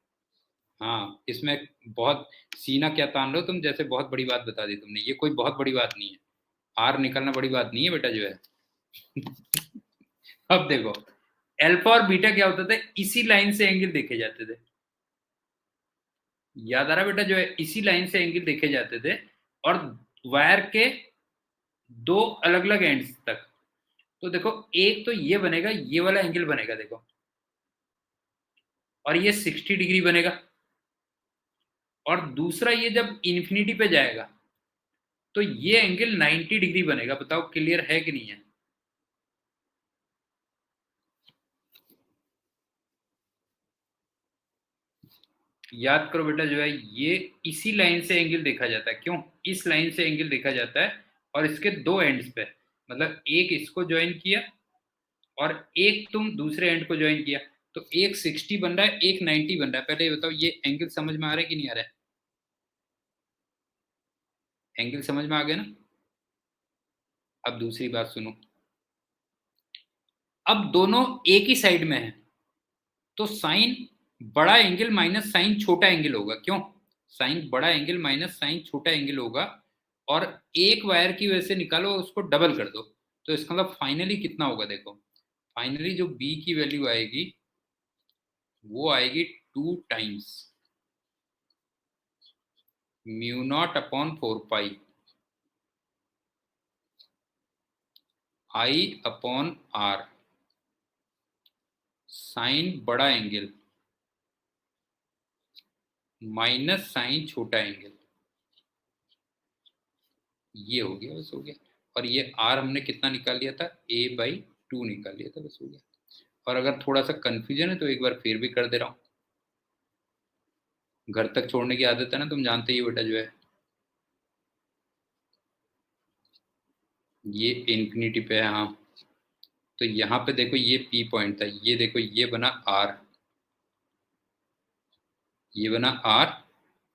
हाँ, इसमें बहुत सीना क्या तान लो तुम, जैसे बहुत बड़ी बात बता दी तुमने। ये कोई बहुत बड़ी बात नहीं है, आर निकलना बड़ी बात नहीं है बेटा जो है। अब देखो, अल्फा और बीटा क्या होता था, इसी लाइन से एंगल देखे जाते थे। याद आ रहा बेटा जो है, इसी लाइन से एंगल देखे जाते थे, और वायर के दो अलग अलग एंड्स तक। तो देखो, एक तो ये बनेगा, ये वाला एंगल बनेगा देखो, और ये 60 डिग्री बनेगा। और दूसरा ये जब इन्फिनिटी पे जाएगा तो ये एंगल 90 डिग्री बनेगा। बताओ क्लियर है कि नहीं है? याद करो बेटा जो है, ये इसी लाइन से एंगल देखा जाता है। क्यों? इस लाइन से एंगल देखा जाता है, और इसके दो एंड्स पे, मतलब एक इसको ज्वाइन किया और एक तुम दूसरे एंड को ज्वाइन किया, तो एक 60 बन रहा है, एक 90 बन रहा है। पहले ये बताओ, ये एंगल समझ में आ रहा है कि नहीं आ रहा है? एंगल समझ में आ गया ना। अब दूसरी बात सुनो, अब दोनों एक ही साइड में है, तो साइन बड़ा एंगल माइनस साइन छोटा एंगल होगा। क्यों? साइन बड़ा एंगल माइनस साइन छोटा एंगल होगा, और एक वायर की वजह से निकालो और उसको डबल कर दो। तो इसका मतलब फाइनली कितना होगा देखो, फाइनली जो बी की वैल्यू आएगी वो आएगी 2 times mu naught upon 4 pi I upon are, sine बड़ा एंगल माइनस साइन छोटा एंगल। ये हो गया, बस हो गया। और ये आर हमने कितना निकाल लिया था, a/2 निकाल लिया था, बस हो गया। और अगर थोड़ा सा कंफ्यूजन है तो एक बार फिर भी कर दे रहा हूँ। घर तक छोड़ने की आदत है ना, तुम जानते ही हो बेटा जो है। ये इन्फिनिटी पे है, हाँ। तो यहाँ पे देखो ये P पॉइंट था, ये देखो ये बना R, ये बना R,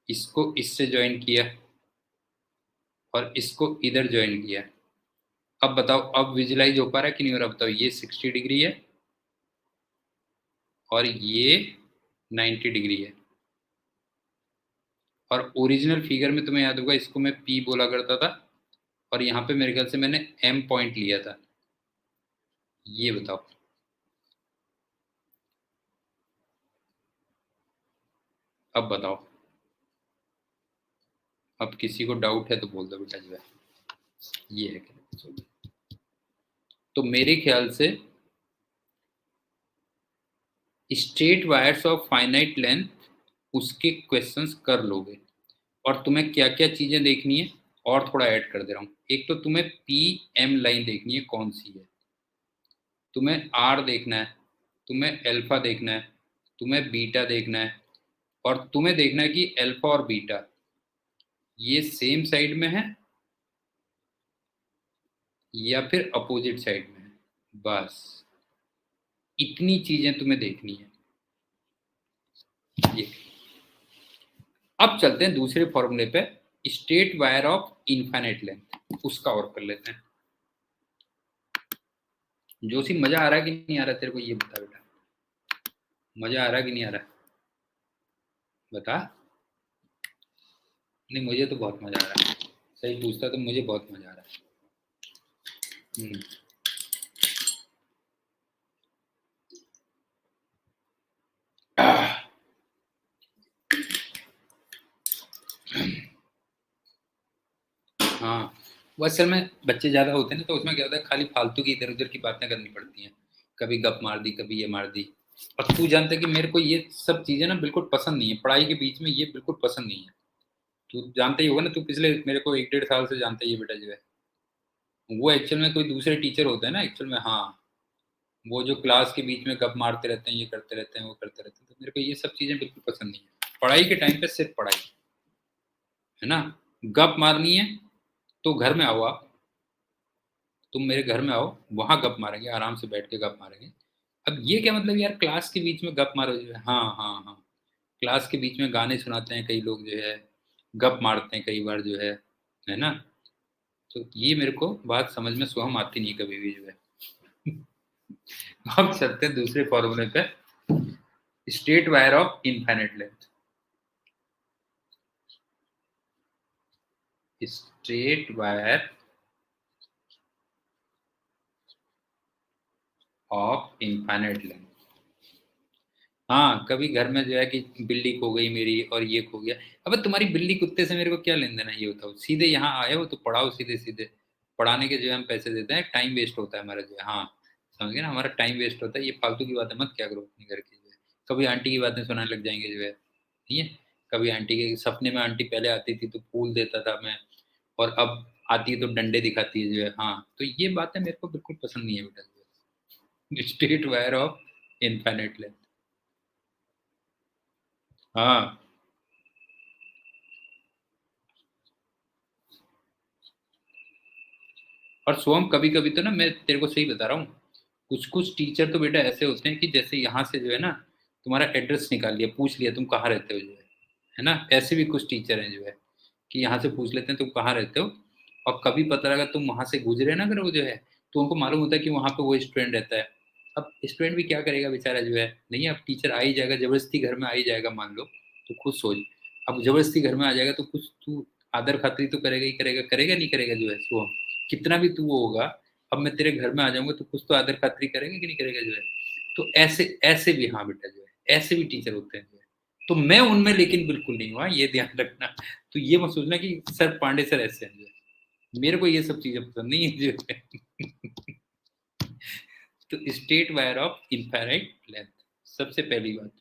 इसको इससे ज्वाइन किया और इसको इधर ज्वाइन किया। अब बताओ, अब विजुलाइज हो पा रहा है कि नहीं हो रहा? बताओ, ये 60 डिग्री है और ये 90 डिग्री है। और ओरिजिनल फिगर में तुम्हें याद होगा, इसको मैं P बोला करता था और यहाँ पे मेरे ख्याल से मैंने M पॉइंट लिया था। ये बताओ, अब बताओ, अब किसी को डाउट है तो बोल दो बेटा जो है ये है क्या? तो मेरे ख्याल से straight wires of finite length उसके क्वेश्चंस कर लोगे। और तुम्हें क्या क्या चीजें देखनी है और थोड़ा ऐड कर दे रहा हूँ। एक तो तुम्हें पी एम लाइन देखनी है कौन सी है, तुम्हें आर देखना है, तुम्हें अल्फा देखना है, तुम्हें बीटा देखना है, और तुम्हें देखना है कि अल्फा और बीटा ये सेम साइड में है या फिर अपोजिट साइड में है। बस इतनी चीजें तुम्हें देखनी है। ये अब चलते हैं दूसरे फॉर्मूले पे, straight wire of infinite length, उसका और कर लेते हैं। जोशी मजा आ रहा है कि नहीं आ रहा तेरे को? ये बता बेटा, मजा आ रहा है कि नहीं आ रहा? बता। नहीं, मुझे तो बहुत मजा आ रहा है। सही पूछता तो मुझे बहुत मजा आ रहा है। हाँ, वो असल में बच्चे ज्यादा होते हैं ना, तो उसमें क्या होता है, खाली फालतू की इधर उधर की बातें करनी पड़ती हैं। कभी गप मार दी, कभी ये मार दी। और तू जानता है कि मेरे को ये सब चीजें ना बिल्कुल पसंद नहीं है, पढ़ाई के बीच में ये बिल्कुल पसंद नहीं है। तू जानता ही होगा ना, तू पिछले मेरे को 1 डेढ़ साल से जानता ही है बेटा जो है। वो एक्चुअल में कोई दूसरे टीचर होते हैं ना एक्चुअल में, हाँ, वो जो क्लास के बीच में गप मारते रहते हैं, ये करते रहते हैं, वो करते रहते हैं, तो मेरे को ये सब चीजें बिल्कुल पसंद नहीं है। पढ़ाई के टाइम पे सिर्फ पढ़ाई, है ना। गप मारनी है तो घर में आओ आप, तुम मेरे घर में आओ, वहां गप मारेंगे, आराम से बैठ के गप मारेंगे। अब ये क्या मतलब यार, क्लास के बीच में गप मारो जो है? हाँ हाँ हाँ, क्लास के बीच में गाने सुनाते हैं कई लोग जो है, गप मारते हैं कई बार जो है ना। तो ये मेरे को बात समझ में सुहम आती नहीं कभी भी जो है। अब चलते हैं दूसरे फॉर्मूले पे, straight wire of infinite length. Straight wire of infinite length. हाँ, कभी घर में जो है कि बिल्ली खो गई मेरी और ये खो गया। अब तुम्हारी बिल्ली कुत्ते से मेरे को क्या लेन देना, ये बताओ। सीधे यहाँ आए हो तो पढ़ाओ, सीधे सीधे पढ़ाने के जो है हम पैसे देते हैं, टाइम वेस्ट होता है हमारा जो है। हाँ, समझ गए ना, हमारा टाइम वेस्ट होता है। ये फालतू की बातें मत क्या करो अपने घर की जो है। कभी आंटी की बातें सुनाने लग जाएंगे जो है, ठीक है। कभी आंटी के सपने में, आंटी पहले आती थी तो फूल देता था मैं, और अब आती है तो डंडे दिखाती है जो है। हाँ, तो ये बातें मेरे को बिल्कुल पसंद नहीं है बेटा जो है। Straight wire of infinite length. हाँ, और सोहम कभी कभी तो ना, मैं तेरे को सही बता रहा हूँ, कुछ कुछ टीचर तो बेटा ऐसे होते हैं कि जैसे यहाँ से जो है ना, तुम्हारा एड्रेस निकाल लिया, पूछ लिया तुम कहाँ रहते हो जो है ना। ऐसे भी कुछ टीचर हैं जो है कि यहाँ से पूछ लेते हैं तुम कहाँ रहते हो, और कभी पता लगा तुम वहां से गुजरे ना करो जो है, तो उनको मालूम होता है कि वहां पे वो स्टूडेंट रहता है। अब स्टूडेंट भी क्या करेगा बेचारा जो है, नहीं, अब टीचर आ ही जाएगा, जबरदस्ती घर में आ ही जाएगा मान लो, तो खुद सोच। अब जबरदस्ती घर में आ जाएगा तो कुछ तू आदर खातिर तो करेगा ही करेगा, करेगा नहीं करेगा जो है सो, कितना भी तू वो होगा। अब मैं तेरे घर में आ जाऊंगा तो कुछ तो आदर खातिर करेगा कि नहीं करेगा जो है। तो ऐसे ऐसे भी, हाँ बेटा जो है, ऐसे भी टीचर होते हैं जो है। तो मैं उनमें लेकिन बिल्कुल नहीं हुआ, ये ध्यान रखना। तो ये मत सोचना कि सर पांडे सर ऐसे हैं जो है। मेरे को ये सब चीजें पसंद नहीं है जो है। तो state wire of infinite length, सबसे पहली बात।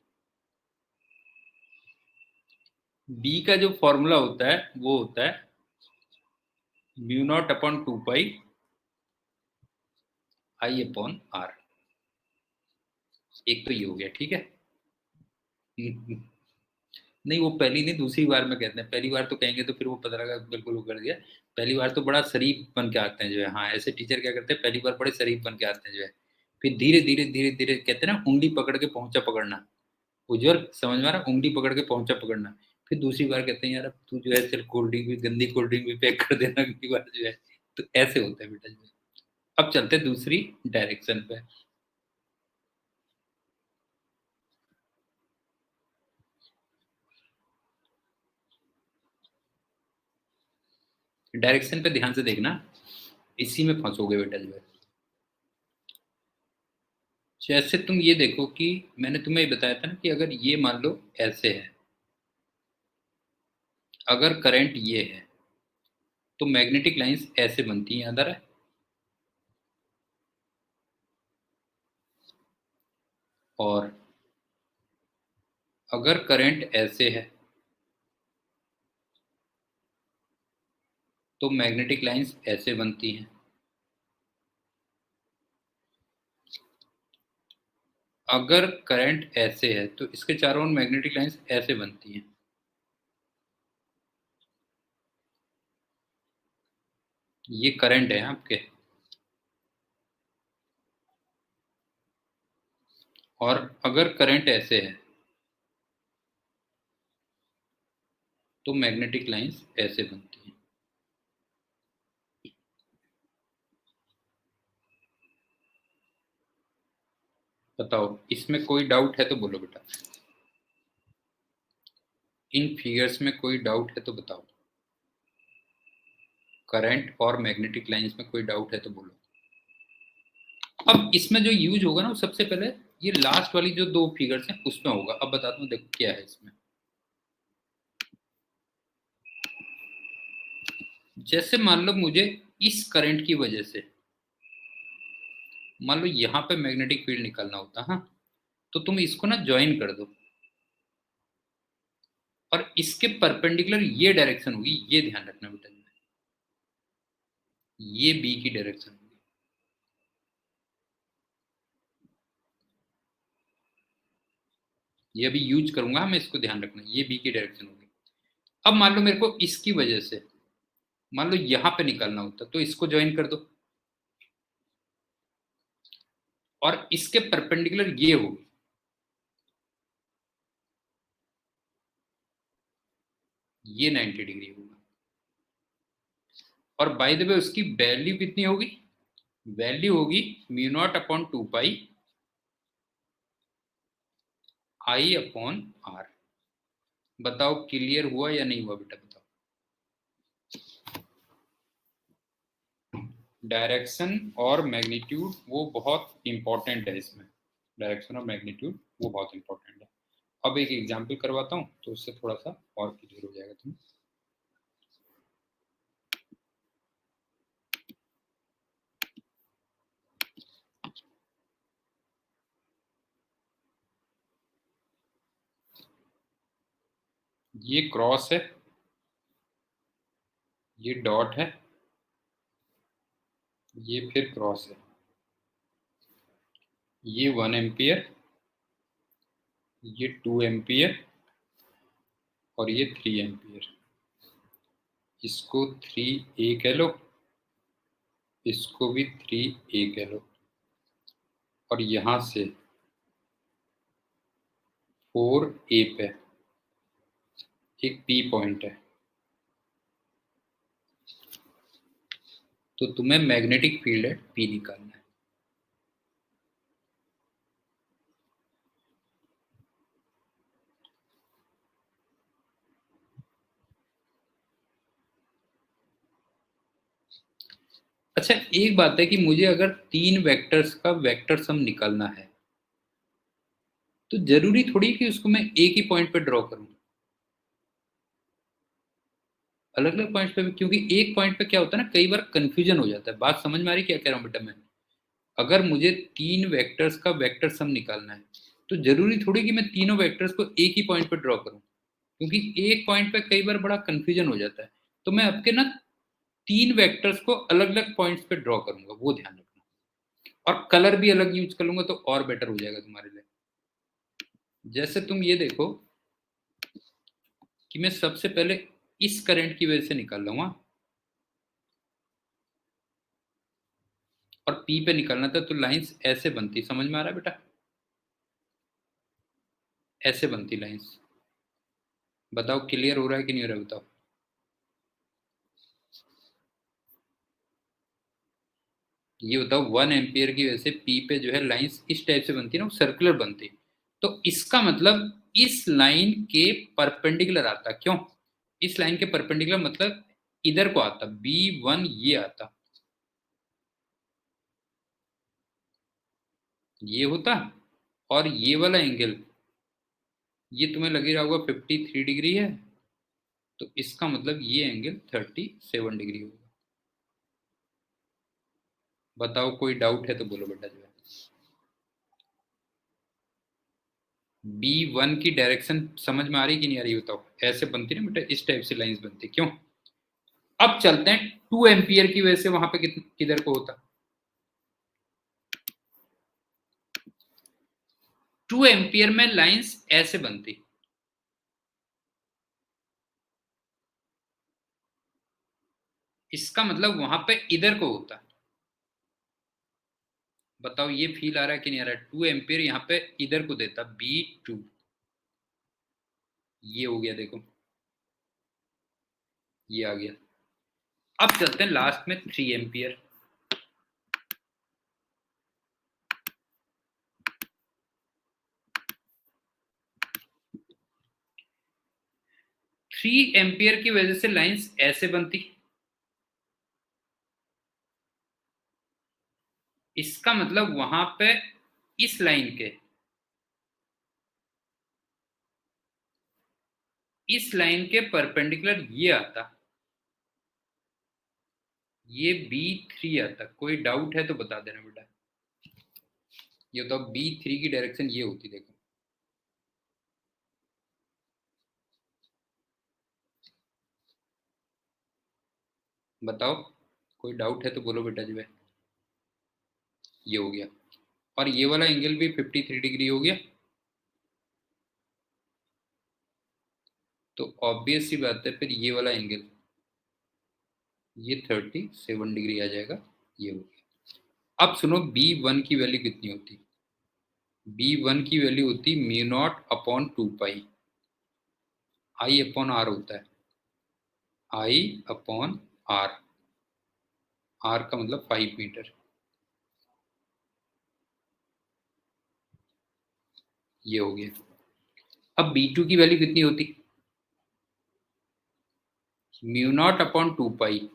बी का जो फॉर्मूला होता है वो होता है mu naught upon 2 pi I upon R. एक तो ये हो गया, ठीक है। नहीं, वो पहली नहीं, दूसरी बार में कहते हैं। पहली बार तो कहेंगे तो फिर वो पता लगा बिल्कुल वो कर दिया। पहली बार तो बड़ा शरीफ बन के आते हैं जो है। हाँ, ऐसे टीचर क्या करते हैं, पहली बार बड़े शरीफ बन के आते हैं जो है, फिर धीरे धीरे धीरे धीरे कहते हैं ना उंगली पकड़ के पहुंचा पकड़ना, उज्जवल समझ में आ रहा, उंगली पकड़ के पहुंचा पकड़ना। फिर दूसरी बार कहते हैं यार अब तू जो है चल कोल्ड ड्रिंक भी, गंदी कोल्ड ड्रिंक भी पैक कर देना अगली बार जो है। तो ऐसे होता है बेटा जो है। अब चलते हैं दूसरी डायरेक्शन पे। डायरेक्शन पे ध्यान से देखना, इसी में फंसोगे बेटा जो है। जैसे तुम ये देखो कि मैंने तुम्हें बताया था ना कि अगर ये मान लो ऐसे है, अगर करंट ये है तो मैग्नेटिक लाइंस ऐसे बनती हैं, याद आ रहा है। और अगर करंट ऐसे है तो मैग्नेटिक लाइंस ऐसे बनती हैं। अगर करंट ऐसे है तो इसके चारों ओर मैग्नेटिक लाइंस ऐसे बनती हैं। ये करंट है आपके, और अगर करंट ऐसे है तो मैग्नेटिक लाइंस ऐसे बनती हैं। बताओ इसमें कोई डाउट है तो बोलो बेटा, इन फिगर्स में कोई डाउट है तो बताओ, करंट और मैग्नेटिक लाइंस में कोई डाउट है तो बोलो। अब इसमें जो यूज होगा ना वो सबसे पहले ये लास्ट वाली जो दो फिगर्स हैं उसमें होगा। अब बताता हूँ देखो क्या है इसमें। जैसे मान लो मुझे इस करंट की वजह से मान लो यहाँ पे मैग्नेटिक फील्ड निकालना होता, हाँ, तो तुम इसको ना ज्वाइन कर दो और इसके परपेंडिकुलर ये डायरेक्शन होगी, ये ध्यान रखना बेटा, ये बी की डायरेक्शन होगी। ये अभी यूज करूंगा मैं, इसको ध्यान रखना, ये बी की डायरेक्शन होगी। अब मान लो मेरे को इसकी वजह से मान लो यहां पे निकालना होता तो इसको ज्वाइन कर दो और इसके परपेंडिकुलर ये होगी, ये 90 डिग्री होगा। और बाय द वे उसकी वैल्यू कितनी होगी, वैल्यू होगी mu naught upon 2 pi I upon R. बताओ क्लियर हुआ या नहीं हुआ बेटा, बताओ। डायरेक्शन और मैग्नीट्यूड वो बहुत इंपॉर्टेंट है इसमें, डायरेक्शन और मैग्नीट्यूड वो बहुत इंपॉर्टेंट है। अब एक एग्जांपल करवाता हूँ तो उससे थोड़ा सा और क्लियर हो जाएगा तुम्हें। ये क्रॉस है, ये डॉट है, ये फिर क्रॉस है, ये 1 एम्पियर, ये 2 एम्पियर और ये 3 एम्पियर। इसको 3A कह लो, इसको भी 3A कह लो, और यहां से 4A पे एक P पॉइंट है। तो तुम्हें मैग्नेटिक फील्ड है P निकालना है। अच्छा एक बात है कि मुझे अगर तीन वेक्टर्स का वेक्टर सम निकालना है तो जरूरी थोड़ी कि उसको मैं एक ही पॉइंट पे ड्रॉ करूं, अलग अलग पॉइंट्स पे भी, क्योंकि एक पॉइंट पे क्या होता है ना कई बार कंफ्यूजन हो जाता है। बात समझ में आ रही क्या कह रहा हूं बेटा मैं। अगर मुझे तीन वेक्टर्स का वेक्टर सम निकालना है तो जरूरी थोड़ी कि मैं तीनों वेक्टर्स को एक ही पॉइंट पे ड्रॉ करूं, क्योंकि एक पॉइंट पे कई बार बड़ा कंफ्यूजन हो जाता है। तो मैं आपके ना तीन वेक्टर्स को अलग अलग पॉइंट्स पे ड्रॉ करूंगा, वो ध्यान रखना। और कलर भी अलग यूज कर लूंगा तो और बेटर हो जाएगा तुम्हारे लिए। जैसे तुम ये देखो कि मैं सबसे पहले इस करंट की वजह से निकाल लूंगा, और और P पे निकलना था, तो लाइंस ऐसे बनती, समझ में आ रहा है बेटा? ऐसे बनती लाइंस। बताओ क्लियर हो रहा है कि नहीं हो रहा है, बताओ। ये बताओ 1 एम्पियर की वजह से P पे जो है लाइंस इस टाइप से बनती है ना, वो सर्कुलर बनती। तो इसका मतलब इस लाइन के परपेंडिकुलर आता, क्यों? इस लाइन के परपेंडिकुलर मतलब इधर को आता, B1 ये आता, ये होता। और ये वाला एंगल, ये तुम्हें लगे रहा होगा 53 डिग्री है, तो इसका मतलब ये एंगल 37 डिग्री होगा। बताओ कोई डाउट है तो बोलो बेटा जो है। B1 की डायरेक्शन समझ में आ रही कि नहीं आ रही, बताओ। ऐसे बनती ना बेटा, इस टाइप से लाइंस बनती, क्यों? अब चलते हैं 2 एम्पियर की वजह से वहां पे किधर को होता। 2 एम्पियर में लाइंस ऐसे बनती, इसका मतलब वहां पे इधर को होता। बताओ ये फील आ रहा है कि नहीं आ रहा है? 2 एम्पियर यहाँ पे इधर को देता, B2। ये हो गया, देखो ये आ गया। अब चलते हैं लास्ट में 3 एम्पियर। 3 एम्पियर की वजह से लाइंस ऐसे बनती, इसका मतलब वहां पे इस लाइन के, इस लाइन के परपेंडिकुलर ये आता, ये B3 आता। कोई डाउट है तो बता देना बेटा। ये तो B3 की डायरेक्शन ये होती, देखो। बताओ कोई डाउट है तो बोलो बेटा जो है। ये हो गया। और ये वाला एंगल भी 53 डिग्री हो गया। तो ऑब्वियस सी बात है, फिर ये वाला एंगल ये 37 डिग्री आ जाएगा। ये हो गया। अब सुनो, B1 की वैल्यू कितनी होती? B1 की वैल्यू होती μ0/2 पाई। आई अपॉन आर होता है, I/R। आर का मतलब 5 मीटर। ये हो गया। अब B2 की वैल्यू कितनी होती? μ0/2 पाई,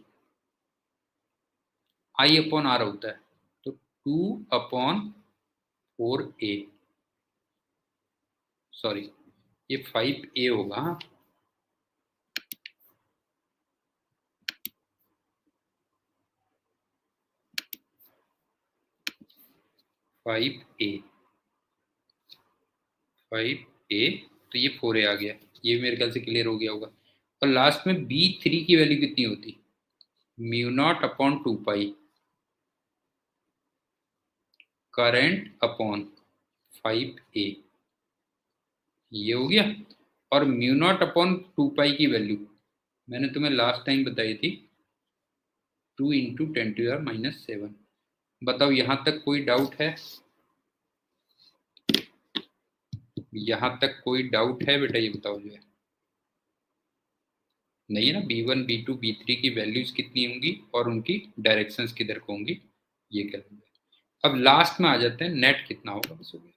I/R होता है, तो 2/4A। सॉरी, ये 5A होगा, हाँ। 5A, 5A। तो ये 4A आ गया। ये मेरे ख्याल से क्लियर हो गया होगा। और लास्ट में B3 की वैल्यू कितनी होती? μ0/2 पाई करंट अपॉन 5A। ये हो गया। और μ0/2 पाई की वैल्यू मैंने तुम्हें लास्ट टाइम बताई थी, 2 × 10⁻⁻⁷। बताओ यहाँ तक कोई डाउट है? यहाँ तक कोई डाउट है बेटा, ये बताओ जो है। नहीं है ना? B1 B2 B3 की वैल्यूज कितनी होंगी और उनकी डायरेक्शंस किधर को होंगी, ये कर लेंगे। अब लास्ट में आ जाते हैं, नेट कितना होगा, बस हो गया।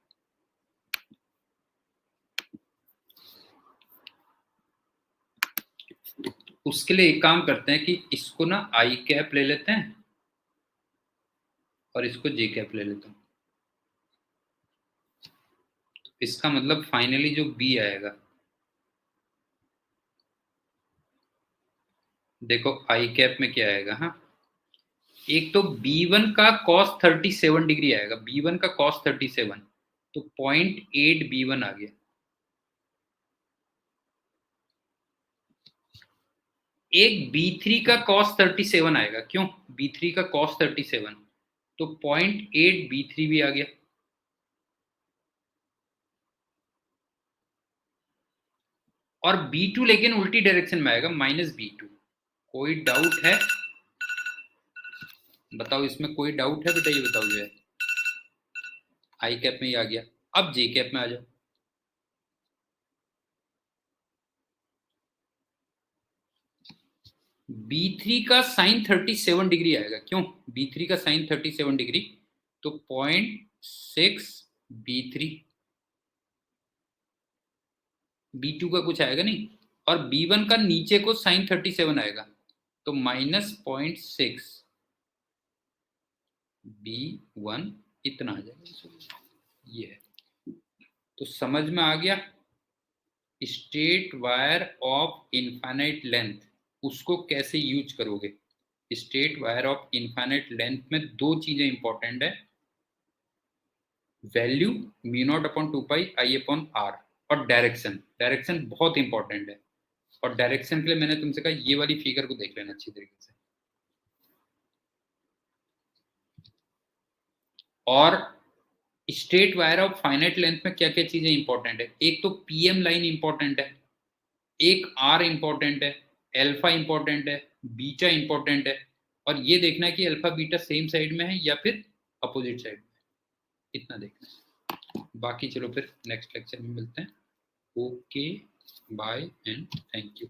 उसके लिए एक काम करते हैं कि इसको ना आई कैप ले लेते हैं और इसको जे कैप ले लेते हैं। इसका मतलब फाइनली जो बी आएगा, देखो आई कैप में क्या आएगा, हाँ। एक तो B1 का cos 37 डिग्री आएगा, B1 का cos 37, तो 0.8 B1 आ गया। एक B3 का cos 37 आएगा, क्यों? B3 का cos 37, तो 0.8 B3 भी आ गया। और B2 लेकिन उल्टी डायरेक्शन में आएगा, -B2। कोई डाउट है? बताओ इसमें कोई डाउट है बेटा? ये बताओ जो है आई कैप में ही आ गया। अब जे कैप में आ जाओ। B3 का साइन 37 डिग्री आएगा। क्यों? B3 का साइन 37 डिग्री, तो 0.6 B3। B2 का कुछ आएगा नहीं, और B1 का नीचे को साइन 37 आएगा, तो -0.6 B1 इतना आ जाएगा। ये है। तो समझ में आ गया? Straight wire of infinite length, उसको कैसे यूज करोगे? Straight wire of infinite length में दो चीजें इंपॉर्टेंट है, वैल्यू μ0/2πi/r और डायरेक्शन। डायरेक्शन बहुत इंपॉर्टेंट है, और डायरेक्शन के लिए मैंने तुमसे कहा ये वाली फिगर को देख लेना अच्छी तरीके से। और straight wire of finite length में क्या क्या चीजें इंपॉर्टेंट है? एक तो पीएम लाइन इंपॉर्टेंट है, एक आर इंपॉर्टेंट है, अल्फा इंपॉर्टेंट है, बीटा इंपॉर्टेंट है, और ये देखना है कि अल्फा बीटा सेम साइड में है या फिर अपोजिट साइड में, इतना देखना है। बाकी चलो फिर नेक्स्ट लेक्चर में मिलते हैं। Okay, bye and thank you.